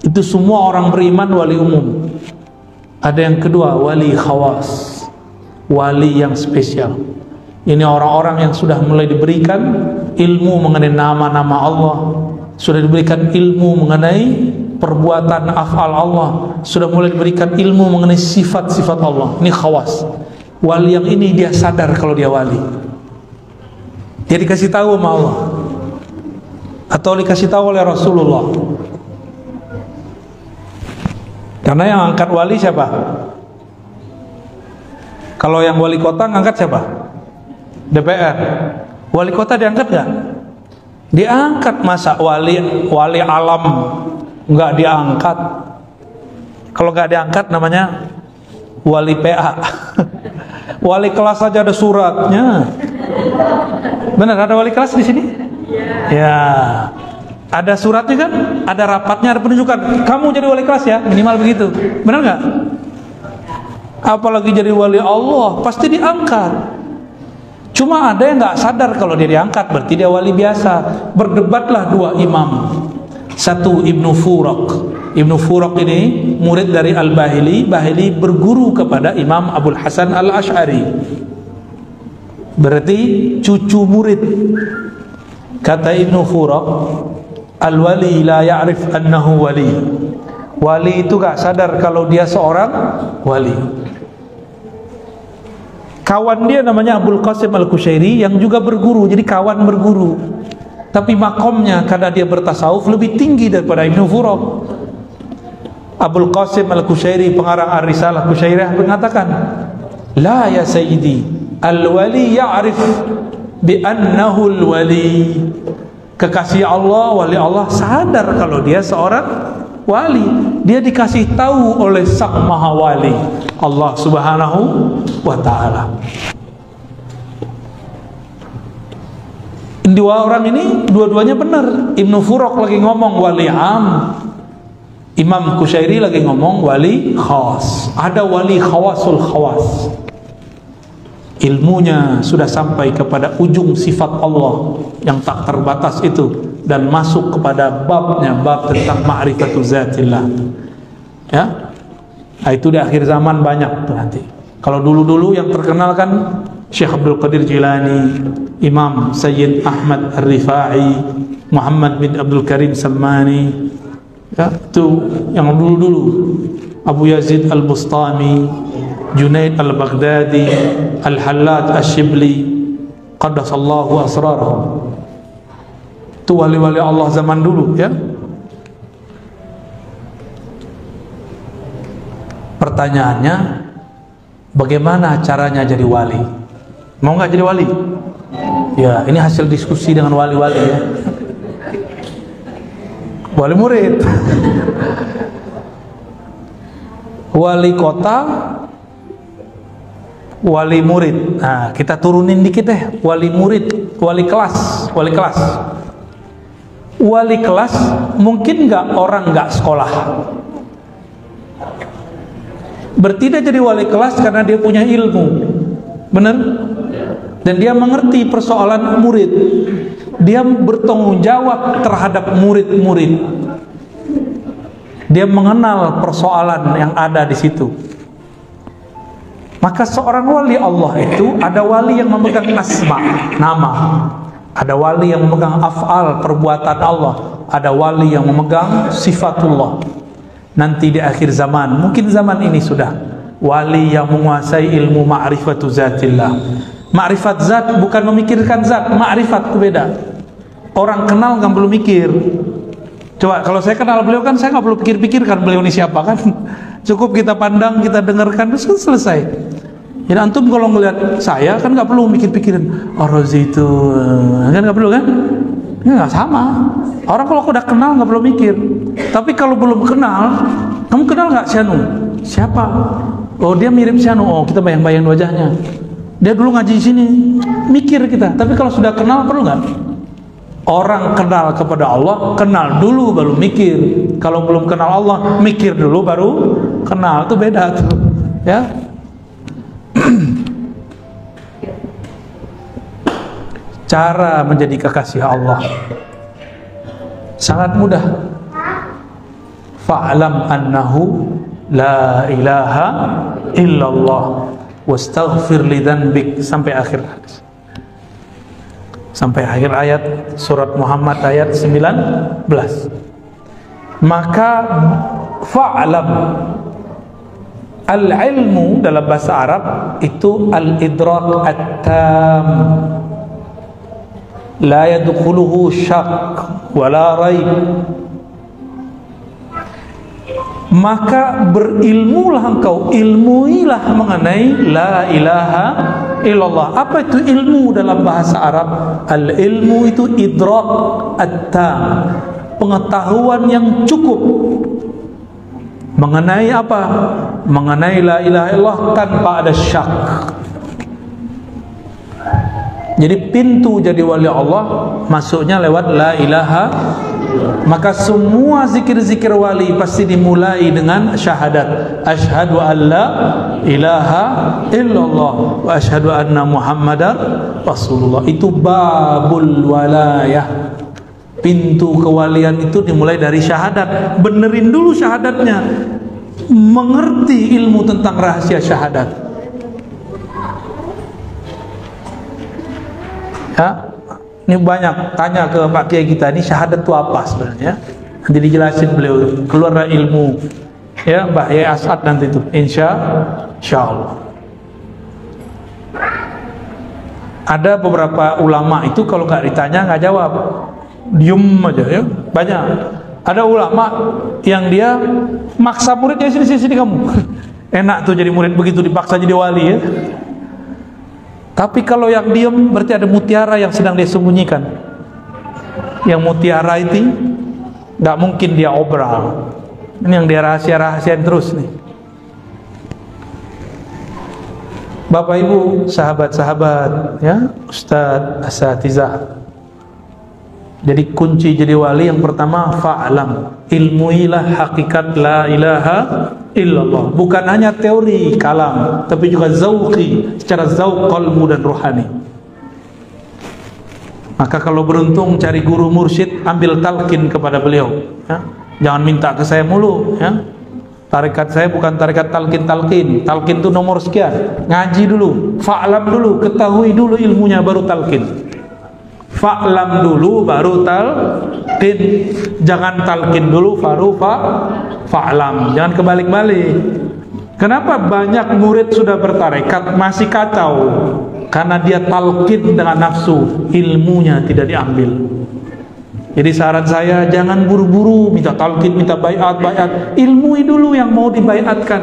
Itu semua orang beriman wali umum. Ada yang kedua, wali khawas, wali yang spesial. Ini orang-orang yang sudah mulai diberikan ilmu mengenai nama-nama Allah, sudah diberikan ilmu mengenai perbuatan af'al Allah, sudah mulai diberikan ilmu mengenai sifat-sifat Allah. Ini khawas. Wali yang ini dia sadar kalau dia wali. Dia dikasih tahu sama Allah atau dikasih tahu oleh Rasulullah. Karena yang angkat wali siapa? Kalau yang wali kota ngangkat siapa? DPR. Wali kota diangkat gak? Diangkat. Masa wali alam nggak diangkat? Kalau nggak diangkat namanya wali PA. Wali kelas aja ada suratnya. Benar, ada wali kelas di sini? Ya. Ada suratnya kan? Ada rapatnya, ada penunjukan. Kamu jadi wali kelas ya, minimal begitu. Benar nggak? Apalagi jadi wali Allah, pasti diangkat. Cuma ada yang nggak sadar kalau dia diangkat, berarti dia wali biasa. Berdebatlah 2 imam. Satu Ibnu Furak. Ibnu Furak ini murid dari Al-Bahili. Bahili berguru kepada Imam Abul Hasan Al-Ash'ari. Berarti cucu murid. Kata Ibnu Furak, al-wali la ya'rif annahu wali. Wali itu gak sadar kalau dia seorang wali. Kawan dia namanya Abul Qasim Al-Kushairi yang juga berguru, jadi kawan berguru. Tapi makomnya karena dia bertasawuf lebih tinggi daripada Ibnu Furak. Abul Qasim Al-Kushairi, pengarang Ar-Risalah Kushairiyah, mengatakan, la ya sayyidi, al-wali ya'rif bi annahu al-wali. Kekasih Allah, wali Allah sadar kalau dia seorang wali. Dia dikasih tahu oleh Sang Maha Wali, Allah Subhanahu wa ta'ala. Dua orang ini dua-duanya benar. Ibnu Furak lagi ngomong wali am, Imam Kushairi lagi ngomong wali khas. Ada wali khawasul khawas, ilmunya sudah sampai kepada ujung sifat Allah yang tak terbatas itu, dan masuk kepada babnya, bab tentang ma'rifatul zatillah. Ya, nah, itu di akhir zaman banyak tuh nanti. Kalau dulu-dulu yang terkenal kan Syekh Abdul Qadir Jilani, Imam Sayyid Ahmad Ar-Rifai, Muhammad bin Abdul Karim Sammani, ya, itu yang dulu-dulu. Abu Yazid Al-Bustami, Junaid Al-Baghdadi, Al-Hallaj Al-Shibli, qaddasallahu asrarahum. Itu wali-wali Allah zaman dulu, ya. Pertanyaannya, bagaimana caranya jadi wali? Mau nggak jadi wali? Ya, ini hasil diskusi dengan wali-wali, ya. Wali murid, wali kota, wali murid. Nah, kita turunin dikit deh. Wali murid, wali kelas, wali kelas. Wali kelas mungkin nggak orang nggak sekolah. Berarti dia jadi wali kelas karena dia punya ilmu, benar? Dan dia mengerti persoalan murid. Dia bertanggung jawab terhadap murid-murid. Dia mengenal persoalan yang ada di situ. Maka seorang wali Allah itu ada wali yang memegang asma, nama. Ada wali yang memegang af'al, perbuatan Allah. Ada wali yang memegang sifatullah. Nanti di akhir zaman, mungkin zaman ini sudah, wali yang menguasai ilmu ma'rifatu zatillah. Ma'rifat zat bukan memikirkan zat, ma'rifat itu beda. Orang kenal nggak perlu mikir. Coba kalau saya kenal beliau kan saya nggak perlu pikir-pikirkan beliau ini siapa kan. Cukup kita pandang, kita dengarkan, terus kan selesai. Jadi antum kalau ngelihat saya kan nggak perlu mikir-pikirin Ar-Razi itu kan nggak perlu kan? Nggak sama. Orang kalau udah kenal nggak perlu mikir. Tapi kalau belum kenal, kamu kenal nggak si Anu? Siapa? Oh dia mirip si Anu. Oh kita bayang-bayang wajahnya. Dia dulu ngaji di sini. Mikir kita. Tapi kalau sudah kenal perlu nggak? Orang kenal kepada Allah, kenal dulu baru mikir. Kalau belum kenal Allah, mikir dulu baru kenal. Itu beda tuh. Ya. Cara menjadi kekasih Allah sangat mudah. Fa'lam annahu la ilaha illallah wastaghfir li dzanbik sampai akhir hadis. Sampai akhir ayat surat Muhammad ayat 19. Maka fa'lam, al-ilmu dalam bahasa Arab itu al-idrak at-tam, la yadkhuluhu syak wala raib. Maka berilmulah engkau, ilmuilah mengenai la ilaha illallah. Apa itu ilmu dalam bahasa Arab? Al-ilmu itu idrak at-tam, pengetahuan yang cukup mengenai apa? Mengenai la ilaha illallah tanpa ada syak. Jadi pintu jadi wali Allah masuknya lewat la ilaha. Maka semua zikir-zikir wali pasti dimulai dengan syahadat. Asyhadu an la ilaha illallah wa asyhadu anna Muhammadar Rasulullah. Itu babul walayah. Pintu kewalian itu dimulai dari syahadat. Benerin dulu syahadatnya. Mengerti ilmu tentang rahasia syahadat. Ya, ini banyak tanya ke Pak Kiai kita, ini syahadat itu apa sebenarnya? Nanti dijelasin beliau, keluar ilmu. Ya, Mbak Yai As'ad nanti itu, insya Allah. Ada beberapa ulama itu kalau nggak ditanya nggak jawab, diem aja ya. Banyak. Ada ulama yang dia maksa muridnya sini kamu. Enak tuh jadi murid begitu dipaksa jadi wali ya. Tapi kalau yang diam berarti ada mutiara yang sedang dia sembunyikan. Yang mutiara itu nggak mungkin dia obral. Ini yang dia rahasia-rahasiain terus nih. Bapak Ibu, sahabat-sahabat, ya, Ustadz, asatizah. Jadi kunci jadi wali yang pertama fa'lam, ilmuilah hakikat la ilaha illallah. Bukan hanya teori kalam, tapi juga zauqi, secara zauq qalbu dan rohani. Maka kalau beruntung cari guru mursyid, ambil talqin kepada beliau, ya. Jangan minta ke saya mulu, ya. Tarekat saya bukan tarekat talqin. Talqin itu nomor sekian. Ngaji dulu, fa'lam dulu, ketahui dulu ilmunya baru talqin. Fa'lam dulu baru talqin. Jangan talqin dulu baru fa'lam. Jangan kebalik-balik. Kenapa banyak murid sudah bertarekat masih kacau? Karena dia talqin dengan nafsu, ilmunya tidak diambil. Jadi saran saya jangan buru-buru minta talqin, minta baiat. Ilmui dulu yang mau dibaiatkan.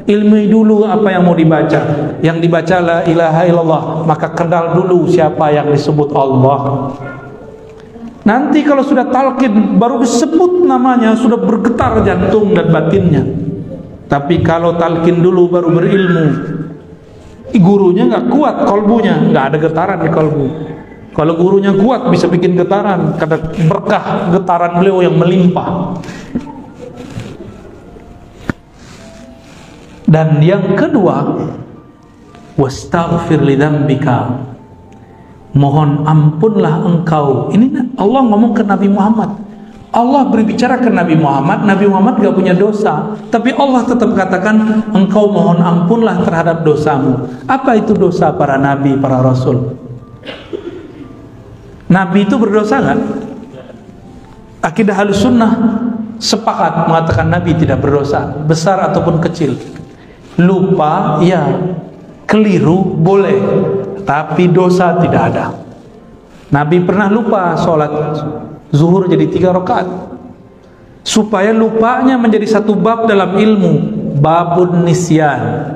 Ilmui dulu apa yang mau dibaca. Yang dibaca la ilaha illallah, maka kenal dulu siapa yang disebut Allah. Nanti kalau sudah talqin baru disebut namanya, sudah bergetar jantung dan batinnya. Tapi kalau talqin dulu baru berilmu, gurunya nggak kuat kolbunya, nggak ada getaran di kolbu. Kalau gurunya kuat bisa bikin getaran, karena berkah getaran beliau yang melimpah. Dan yang kedua, wastaghfir li dzambika, mohon ampunlah engkau. Ini Allah ngomong ke Nabi Muhammad. Allah berbicara ke Nabi Muhammad. Nabi Muhammad gak punya dosa, tapi Allah tetap katakan engkau mohon ampunlah terhadap dosamu. Apa itu dosa para nabi, para rasul? Nabi itu berdosa gak? Akidah Ahlussunnah sepakat mengatakan Nabi tidak berdosa, besar ataupun kecil. Lupa, ya. Keliru, boleh. Tapi dosa tidak ada. Nabi pernah lupa sholat zuhur jadi 3 rakaat. Supaya lupanya menjadi satu bab dalam ilmu, babun nisyan,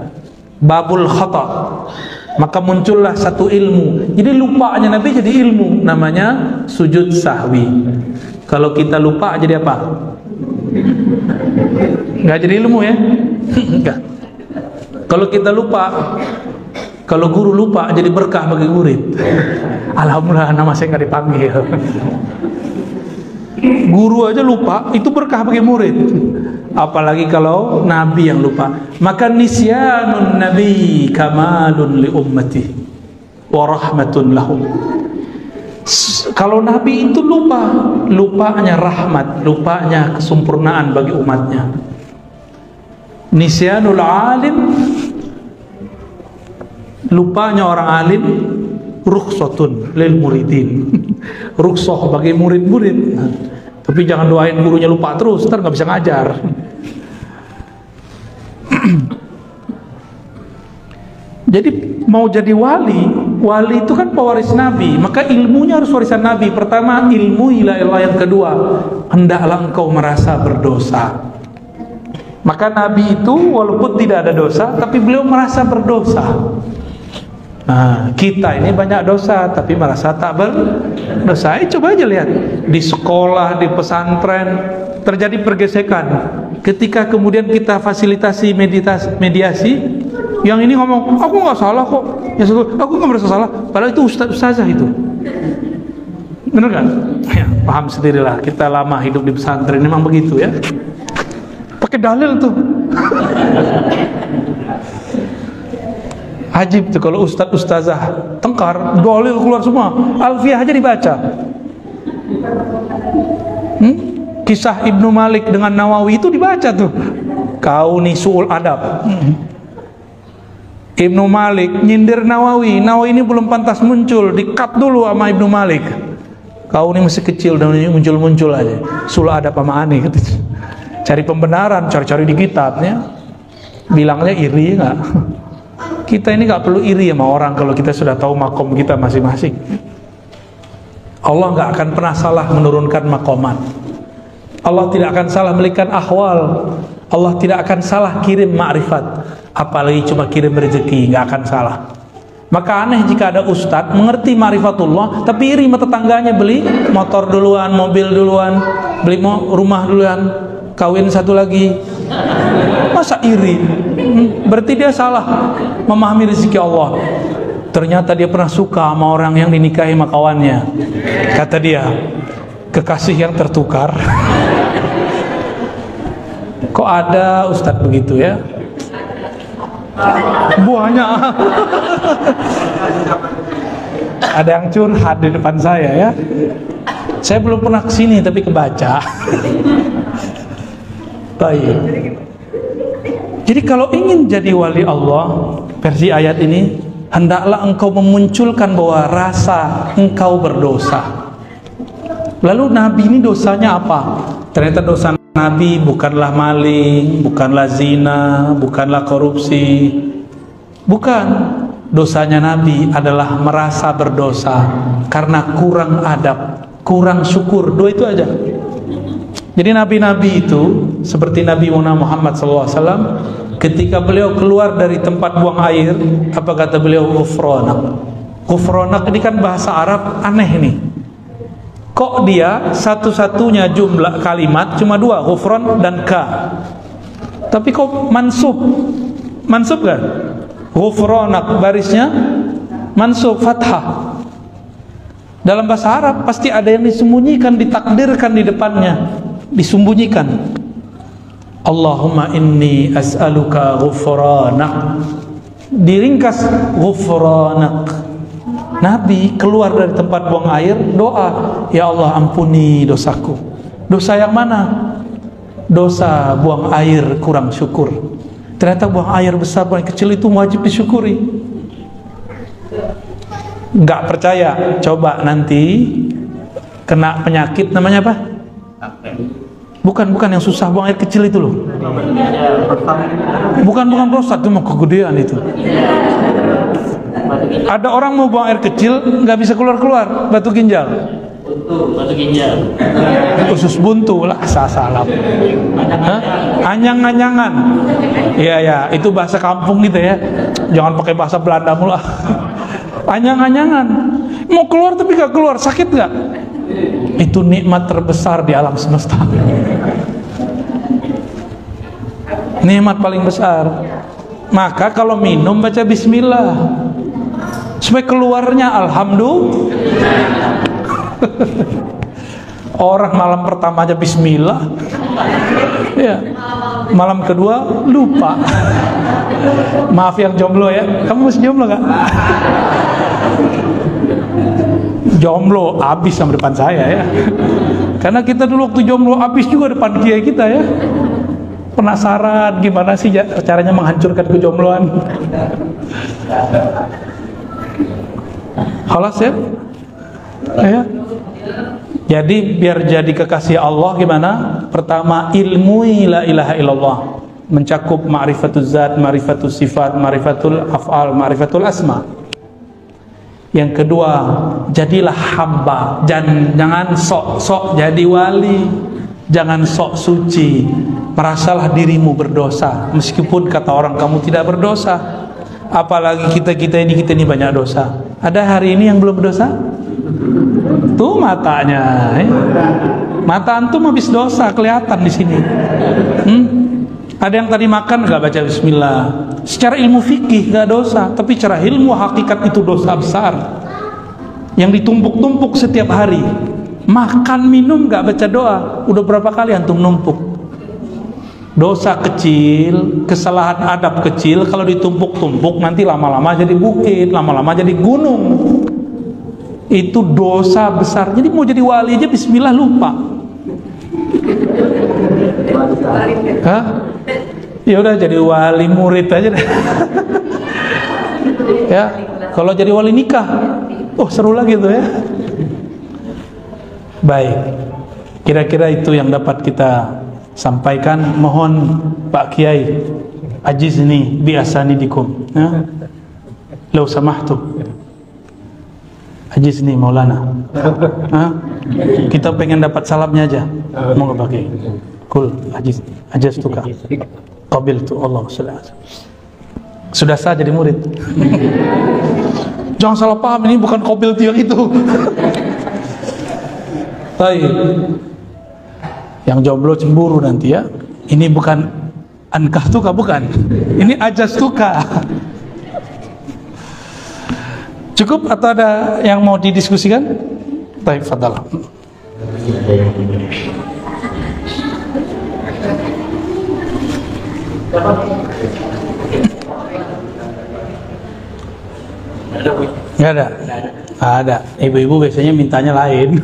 babul khata. Maka muncullah satu ilmu. Jadi lupanya Nabi jadi ilmu, namanya sujud sahwi. Kalau kita lupa jadi apa? Nggak jadi ilmu ya? Enggak. Kalau kita lupa, kalau guru lupa jadi berkah bagi murid. Alhamdulillah nama saya nggak dipanggil. Guru aja lupa, itu berkah bagi murid. Apalagi kalau Nabi yang lupa. Maka nisyanun Nabi kamalun li ummati wa rahmatun lahum. Kalau Nabi itu lupa, lupanya rahmat, lupanya kesempurnaan bagi umatnya. Nisyanul alim, lupanya orang alim, rukhsatun lil muridin. Rukhsah bagi murid-murid. Tapi jangan doain gurunya lupa terus, ntar nggak bisa ngajar. Jadi mau jadi wali, wali itu kan pewaris Nabi, maka ilmunya harus warisan Nabi. Pertama, ilmu ila ilah. Yang kedua, hendaklah engkau merasa berdosa. Maka Nabi itu walaupun tidak ada dosa, tapi beliau merasa berdosa. Nah, kita ini banyak dosa, tapi merasa tak berdosa. Coba aja lihat, di sekolah, di pesantren, terjadi pergesekan. Ketika kemudian kita fasilitasi mediasi, yang ini ngomong, aku nggak salah kok. Yang satu, aku nggak merasa salah. Padahal itu ustazah itu. Bener kan? Ya, paham sendirilah. Kita lama hidup di pesantren, memang begitu ya. Pakai dalil tuh. Ajib tuh kalau ustazah tengkar, dalil keluar semua. Alfiyah aja dibaca. Kisah Ibnu Malik dengan Nawawi itu dibaca tuh. Kau nih su'ul adab. Ibnu Malik nyindir Nawawi. Nawawi ini belum pantas muncul, di-cut dulu sama Ibnu Malik. Kau ini masih kecil dan muncul-muncul aja. Su'ul adab sama aneh gitu. Cari pembenaran, cari-cari di kitabnya. Bilangnya iri enggak? Kita ini enggak perlu iri sama orang kalau kita sudah tahu makom kita masing-masing. Allah enggak akan pernah salah menurunkan makomat. Allah tidak akan salah memberikan ahwal. Allah tidak akan salah kirim ma'rifat. Apalagi cuma kirim rezeki, nggak akan salah. Maka aneh jika ada ustadz mengerti ma'rifatullah, tapi iri sama tetangganya, beli motor duluan, mobil duluan, beli rumah duluan, kawin satu lagi. Masa iri? Berarti dia salah memahami rezeki Allah. Ternyata dia pernah suka sama orang yang dinikahi sama kawannya. Kata dia, kekasih yang tertukar. Kok ada ustadz begitu ya? Banyak. Ada yang curhat di depan saya ya. Saya belum pernah kesini tapi kebaca. Baik. Jadi kalau ingin jadi wali Allah, versi ayat ini, hendaklah engkau memunculkan bahwa rasa engkau berdosa. Lalu Nabi ini dosanya apa? Ternyata dosa Nabi bukanlah maling, bukanlah zina, bukanlah korupsi. Bukan. Dosanya Nabi adalah merasa berdosa karena kurang adab, kurang syukur. Dua itu aja. Jadi nabi-nabi itu seperti Nabi Muhammad SAW, ketika beliau keluar dari tempat buang air, apa kata beliau? Ghufranak. Ghufranak ini kan bahasa Arab aneh nih. Kok dia satu-satunya jumlah kalimat cuma dua, ghufran dan ka. Tapi kok mansub? Mansub kan? Ghufranak barisnya mansub fathah. Dalam bahasa Arab pasti ada yang disembunyikan, ditakdirkan di depannya, disembunyikan. Allahumma inni as'aluka ghufranak. Diringkas ghufranak. Nabi keluar dari tempat buang air, doa, ya Allah ampuni dosaku. Dosa yang mana? Dosa buang air kurang syukur. Ternyata buang air besar, buang air kecil itu wajib disyukuri. Nggak percaya? Coba nanti kena penyakit namanya apa? Bukan yang susah buang air kecil itu loh. Bukan prostat, itu mau kegedean itu. Ada orang mau buang air kecil nggak bisa keluar batu ginjal. Batu ginjal. Usus buntu lah, salah. Anyang-anyangan. Iya, itu bahasa kampung gitu ya. Jangan pakai bahasa Belanda mulu. Anyang-anyangan. Mau keluar tapi nggak keluar, sakit nggak? Itu nikmat terbesar di alam semesta. Nikmat paling besar. Maka kalau minum baca bismillah, supaya keluarnya alhamdulillah. Orang malam pertama aja bismillah, ya, malam kedua lupa. Maaf yang jomblo ya, kamu masih jomblo gak? Jomblo habis sama depan saya ya, karena kita dulu waktu jomblo habis juga depan kiai kita ya. Penasaran gimana sih caranya menghancurkan kejombloan. Halas ya, ya. Jadi biar jadi kekasih Allah gimana? Pertama, ilmui la ilaha illallah, mencakup ma'rifatul zat, ma'rifatul sifat, ma'rifatul af'al, ma'rifatul asma. Yang kedua, jadilah hamba, jangan sok-sok jadi wali, jangan sok suci, merasalah dirimu berdosa meskipun kata orang kamu tidak berdosa. Apalagi kita ini banyak dosa. Ada hari ini yang belum berdosa? Tuh matanya, mata antum habis dosa kelihatan di sini. Ada yang tadi makan nggak baca bismillah. Secara ilmu fikih nggak dosa, tapi secara ilmu hakikat itu dosa besar yang ditumpuk-tumpuk setiap hari. Makan minum nggak baca doa, udah berapa kali antum numpuk? Dosa kecil, kesalahan adab kecil, kalau ditumpuk-tumpuk nanti lama-lama jadi bukit, lama-lama jadi gunung. Itu dosa besar. Jadi mau jadi wali aja bismillah lupa. Hah? Ya udah jadi wali murid aja deh. Ya, kalau jadi wali nikah, oh seru lagi tuh ya. Baik, kira-kira itu yang dapat kita sampaikan. Mohon Pak Kiai ajiz ini biasanidikum, ya. Lau samahtu ajiz nih Maulana. Kita pengen dapat salamnya aja. Mau nggak pakai? Kul ajiz tuka. Qabil tu Allah sudah sah jadi murid. Jangan salah paham, ini bukan qabil tu yang itu. Baik. Yang jomblo cemburu nanti ya. Ini bukan ankah tuka, bukan. Ini ajaz tuka. Cukup atau ada yang mau didiskusikan? Baik, fadal. Nggak ada? Ada. Ibu-ibu biasanya mintanya lain.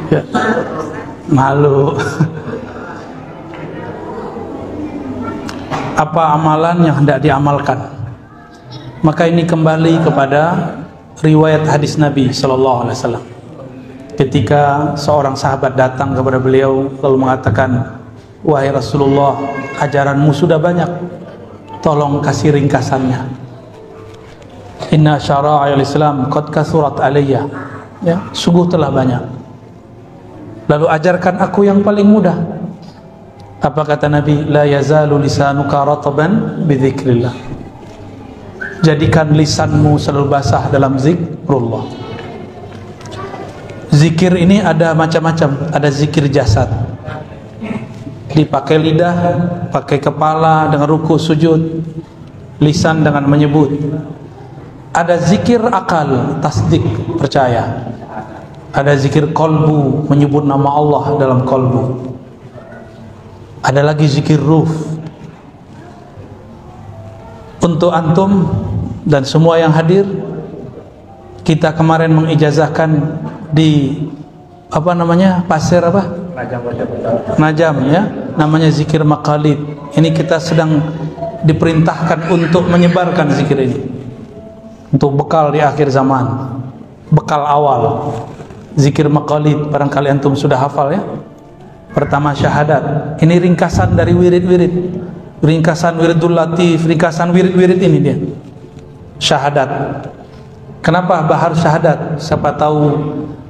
Ya. Malu. Apa amalan yang hendak diamalkan? Maka ini kembali kepada riwayat hadis Nabi Sallallahu Alaihi Wasallam. Ketika seorang sahabat datang kepada beliau lalu mengatakan, wahai Rasulullah, ajaranmu sudah banyak, tolong kasih ringkasannya. Inna syara'il Islam qad kasurat alayya. Ya, sungguh telah banyak. Lalu ajarkan aku yang paling mudah. Apa kata Nabi? La yazalu lisanuka rataban bidzikrillah. Jadikan lisanmu selalu basah dalam zikrullah. Zikir ini ada macam-macam. Ada zikir jasad, dipakai lidah, pakai kepala dengan ruku sujud, lisan dengan menyebut. Ada zikir akal, tasdik, percaya. Ada zikir kolbu, menyebut nama Allah dalam kolbu. Ada lagi zikir ruh. Untuk antum dan semua yang hadir, kita kemarin mengijazahkan di apa namanya, pasir apa? Najam ya, namanya zikir maqalid. Ini kita sedang diperintahkan untuk menyebarkan zikir ini untuk bekal di akhir zaman, bekal awal. Zikir maqalid, barangkali antum sudah hafal ya. Pertama syahadat. Ini ringkasan dari wirid-wirid. Ringkasan wiridul latif, ringkasan wirid-wirid ini dia. Syahadat. Kenapa bahar syahadat? Siapa tahu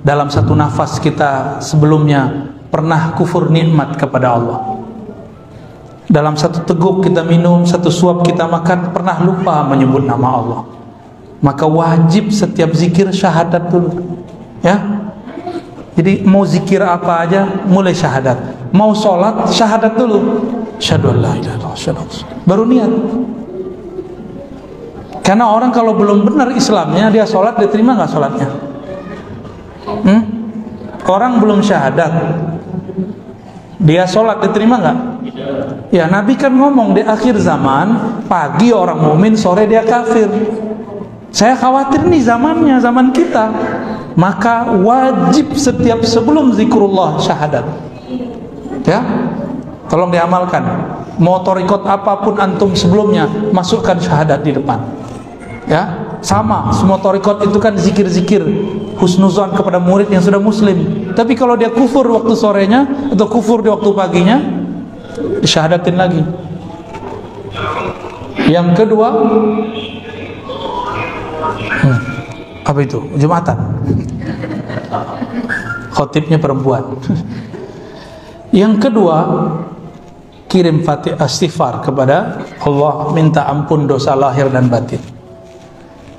dalam satu nafas kita sebelumnya pernah kufur nikmat kepada Allah. Dalam satu teguk kita minum, satu suap kita makan, pernah lupa menyebut nama Allah. Maka wajib setiap zikir syahadat dulu. Ya. Jadi mau zikir apa aja mulai syahadat. Mau sholat syahadat dulu. Syahadu an la ilaha illallah, syahadu baru niat. Karena orang kalau belum benar Islamnya, dia sholat, diterima nggak sholatnya? Orang belum syahadat, dia sholat, diterima nggak? Ya, Nabi kan ngomong di akhir zaman, pagi orang mukmin, sore dia kafir. Saya khawatir nih zamannya, zaman kita. Maka wajib setiap sebelum zikrullah syahadat. Ya, tolong diamalkan. Mau torikot apapun antum sebelumnya, masukkan syahadat di depan. Ya, sama. Semua torikot itu kan zikir-zikir husnuzon kepada murid yang sudah muslim. Tapi kalau dia kufur waktu sorenya atau kufur di waktu paginya, disyahadatin lagi. Yang kedua, apa itu? Jumatan. Khotibnya perempuan. Yang kedua, kirim fatihah istighfar kepada Allah, minta ampun dosa lahir dan batin.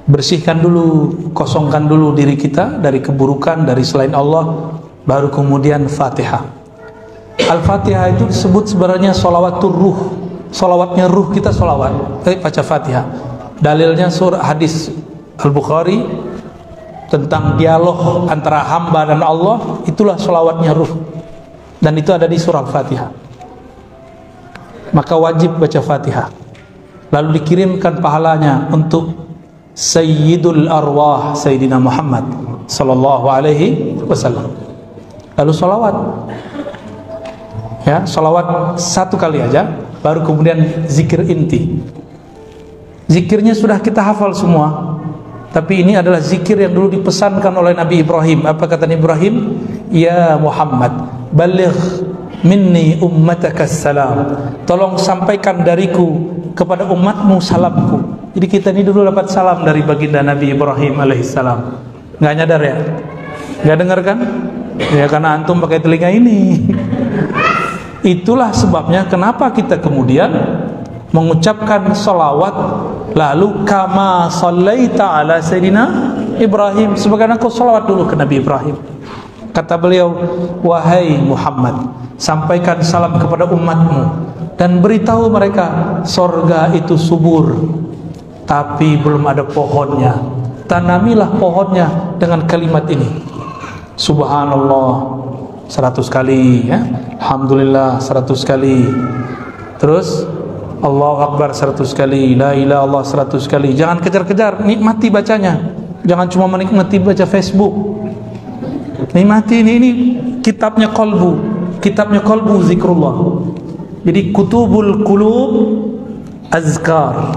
Bersihkan dulu, kosongkan dulu diri kita dari keburukan, dari selain Allah, baru kemudian Fatihah. Al-Fatihah itu disebut sebenarnya sholawatul ruh. Sholawatnya ruh kita sholawat, baca Fatihah. Dalilnya surah hadis Al-Bukhari tentang dialog antara hamba dan Allah, itulah sholawatnya ruh. Dan itu ada di surah Al-Fatihah. Maka wajib baca Fatihah. Lalu dikirimkan pahalanya untuk Sayyidul Arwah Sayyidina Muhammad sallallahu alaihi wasallam. Lalu sholawat. Ya, sholawat satu kali aja, baru kemudian zikir inti. Zikirnya sudah kita hafal semua. Tapi ini adalah zikir yang dulu dipesankan oleh Nabi Ibrahim. Apa kata Nabi Ibrahim? Ya Muhammad, baligh minni ummataka salam. Tolong sampaikan dariku kepada umatmu salamku. Jadi kita ini dulu dapat salam dari baginda Nabi Ibrahim alaihissalam. Nggak nyadar ya? Nggak dengar kan? Ya karena antum pakai telinga ini. Itulah sebabnya kenapa kita kemudian mengucapkan salawat lalu kama sallaita ala Sayyidina Ibrahim, sebagaimana kau salawat dulu ke Nabi Ibrahim. Kata beliau, wahai Muhammad, sampaikan salam kepada umatmu dan beritahu mereka sorga itu subur tapi belum ada pohonnya. Tanamilah pohonnya dengan kalimat ini, Subhanallah 100 kali ya. Alhamdulillah 100 kali. Terus Allahu Akbar 100 kali, La ilaha illallah 100 kali. Jangan kejar-kejar, nikmati bacanya. Jangan cuma menikmati baca Facebook. Nikmati ini kitabnya qalbu. Kitabnya qalbu zikrullah. Jadi kutubul qulub azkar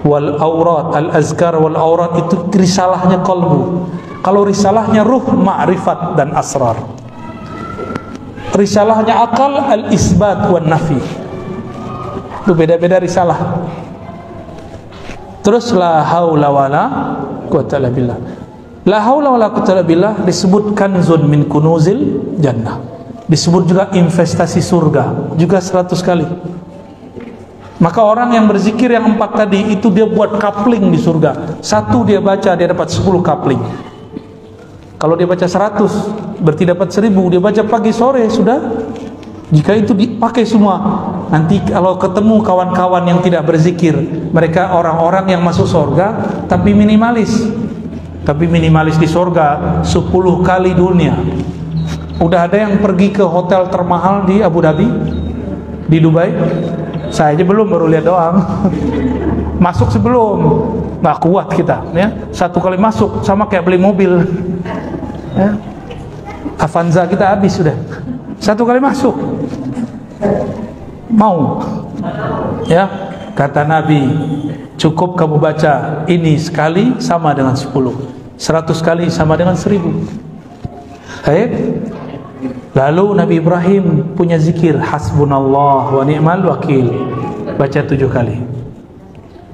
wal aurat, al azkar wal aurat itu risalahnya qalbu. Kalau risalahnya ruh ma'rifat dan asrar. Risalahnya akal al isbat wan nafi. Itu beda-beda risalah. Terus la haula wala quwwata illa billah. La haula wala quwwata illa billah disebut kanzun min kunuzil jannah. Disebut juga investasi surga, juga 100 kali. Maka orang yang berzikir yang 4 tadi itu dia buat coupling di surga. Satu dia baca dia dapat 10 coupling. Kalau dia baca 100 berarti dapat 1000. Dia baca pagi sore sudah. Jika itu dipakai semua, nanti kalau ketemu kawan-kawan yang tidak berzikir, mereka orang-orang yang masuk surga tapi minimalis. Tapi minimalis di surga 10 kali dunia. Udah ada yang pergi ke hotel termahal di Abu Dhabi, di Dubai. Saya aja belum, baru lihat doang. Masuk sebelum, nggak kuat kita ya. 1 kali masuk sama kayak beli mobil ya. Avanza kita habis sudah. 1 kali masuk mau ya. Kata Nabi, cukup kamu baca ini sekali sama dengan 10, 100 kali sama dengan 1000. Baik. Lalu Nabi Ibrahim punya zikir hasbunallah wa ni'mal wakil, baca 7 kali.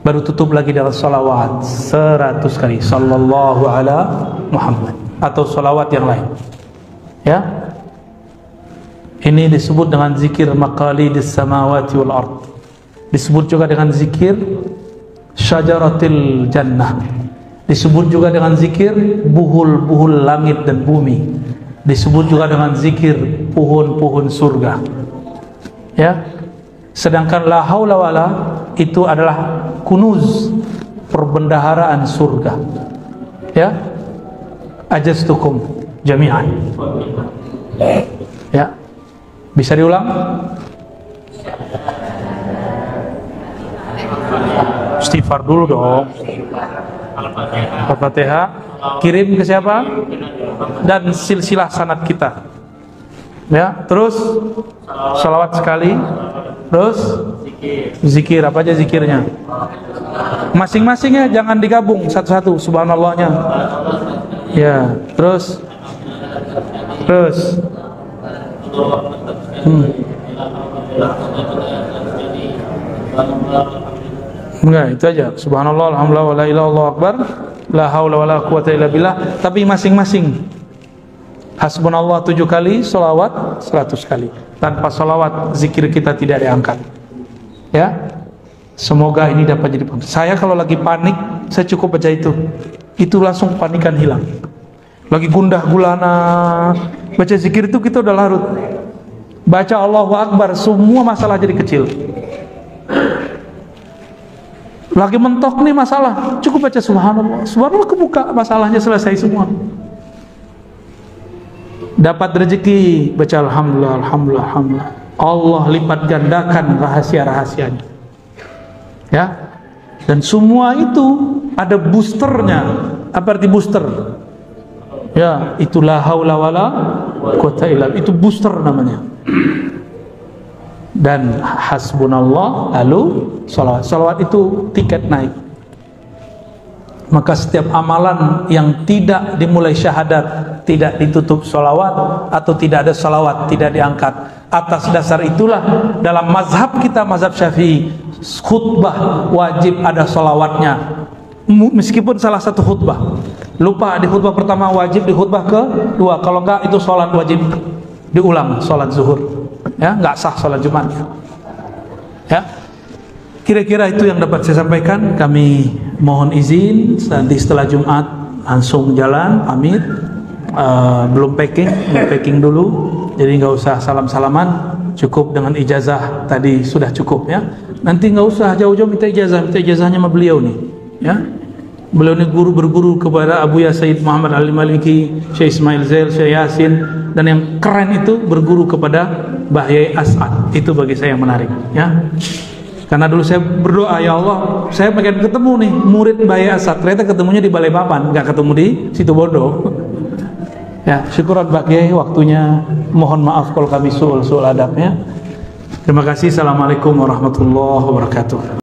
Baru tutup lagi dengan salawat 100 kali, sallallahu ala Muhammad, atau salawat yang lain. Ya, ini disebut dengan zikir maqalidis samawati wal ard. Disebut juga dengan zikir syajaratil jannah. Disebut juga dengan zikir buhul-buhul langit dan bumi. Disebut juga dengan zikir pohon-pohon surga. Ya. Sedangkan la haula wala itu adalah kunuz, perbendaharaan surga. Ya. Ajastukum jami'an. Ya. Bisa diulang? Istighfar dulu dong. Al-Fatihah. Kirim ke siapa? Dan silsilah sanad kita. Ya, terus salawat sekali. Terus zikir, apa aja zikirnya? Masing-masing ya, jangan digabung satu-satu subhanallahnya. Ya, terus enggak, itu aja. Subhanallah, alhamdulillah, wala ilaha illallah akbar, la haula wala quwata illa billah. Tapi masing-masing. Hasbunallah 7 kali, salawat 100 kali. Tanpa salawat zikir kita tidak diangkat. Ya. Semoga ini dapat jadi penting. Saya kalau lagi panik, saya cukup baca itu. Itu langsung panikan hilang. Lagi gundah gulana, baca zikir itu kita udah larut. Baca Allahu Akbar, semua masalah jadi kecil. Lagi mentok nih masalah, cukup baca subhanallah. Subhanallah kebuka, masalahnya selesai semua. Dapat rezeki, baca alhamdulillah, alhamdulillah, alhamdulillah. Allah lipat gandakan rahasia-rahasianya. Ya. Dan semua itu ada boosternya. Apa arti booster? Ya, itulah haula wala quwata illa billah. Itu booster namanya. Dan hasbunallah, lalu salawat. Salawat itu tiket naik. Maka setiap amalan yang tidak dimulai syahadat, tidak ditutup salawat, atau tidak ada salawat, tidak diangkat. Atas dasar itulah dalam mazhab kita, mazhab Syafi'i, khutbah wajib ada salawatnya. Meskipun salah satu khutbah lupa di khutbah pertama, wajib di khutbah kedua. Kalau enggak, itu sholat wajib diulang, sholat zuhur. Ya, enggak sah sholat Jumatnya. Ya, kira-kira itu yang dapat saya sampaikan. Kami mohon izin, nanti setelah Jumat langsung jalan, pamit. Belum packing dulu. Jadi nggak usah salam-salaman, cukup dengan ijazah tadi sudah cukup ya. Nanti nggak usah jauh-jauh minta ijazahnya sama beliau nih. Ya, beliau ini berguru kepada Abu Ya Sayyid Muhammad Al-Maliki, Syekh Ismail Zail, Syekh Yasin, dan yang keren itu berguru kepada Mbah Yai As'ad. Itu bagi saya yang menarik ya. Karena dulu saya berdoa, ya Allah, saya pengen ketemu nih murid Mbah Yai As'ad. Ternyata ketemunya di Balikpapan, nggak ketemu di Situbondo. Ya, syukuran Mbak Yai, waktunya. Mohon maaf kalau kami suul adabnya. Terima kasih. Assalamualaikum warahmatullahi wabarakatuh.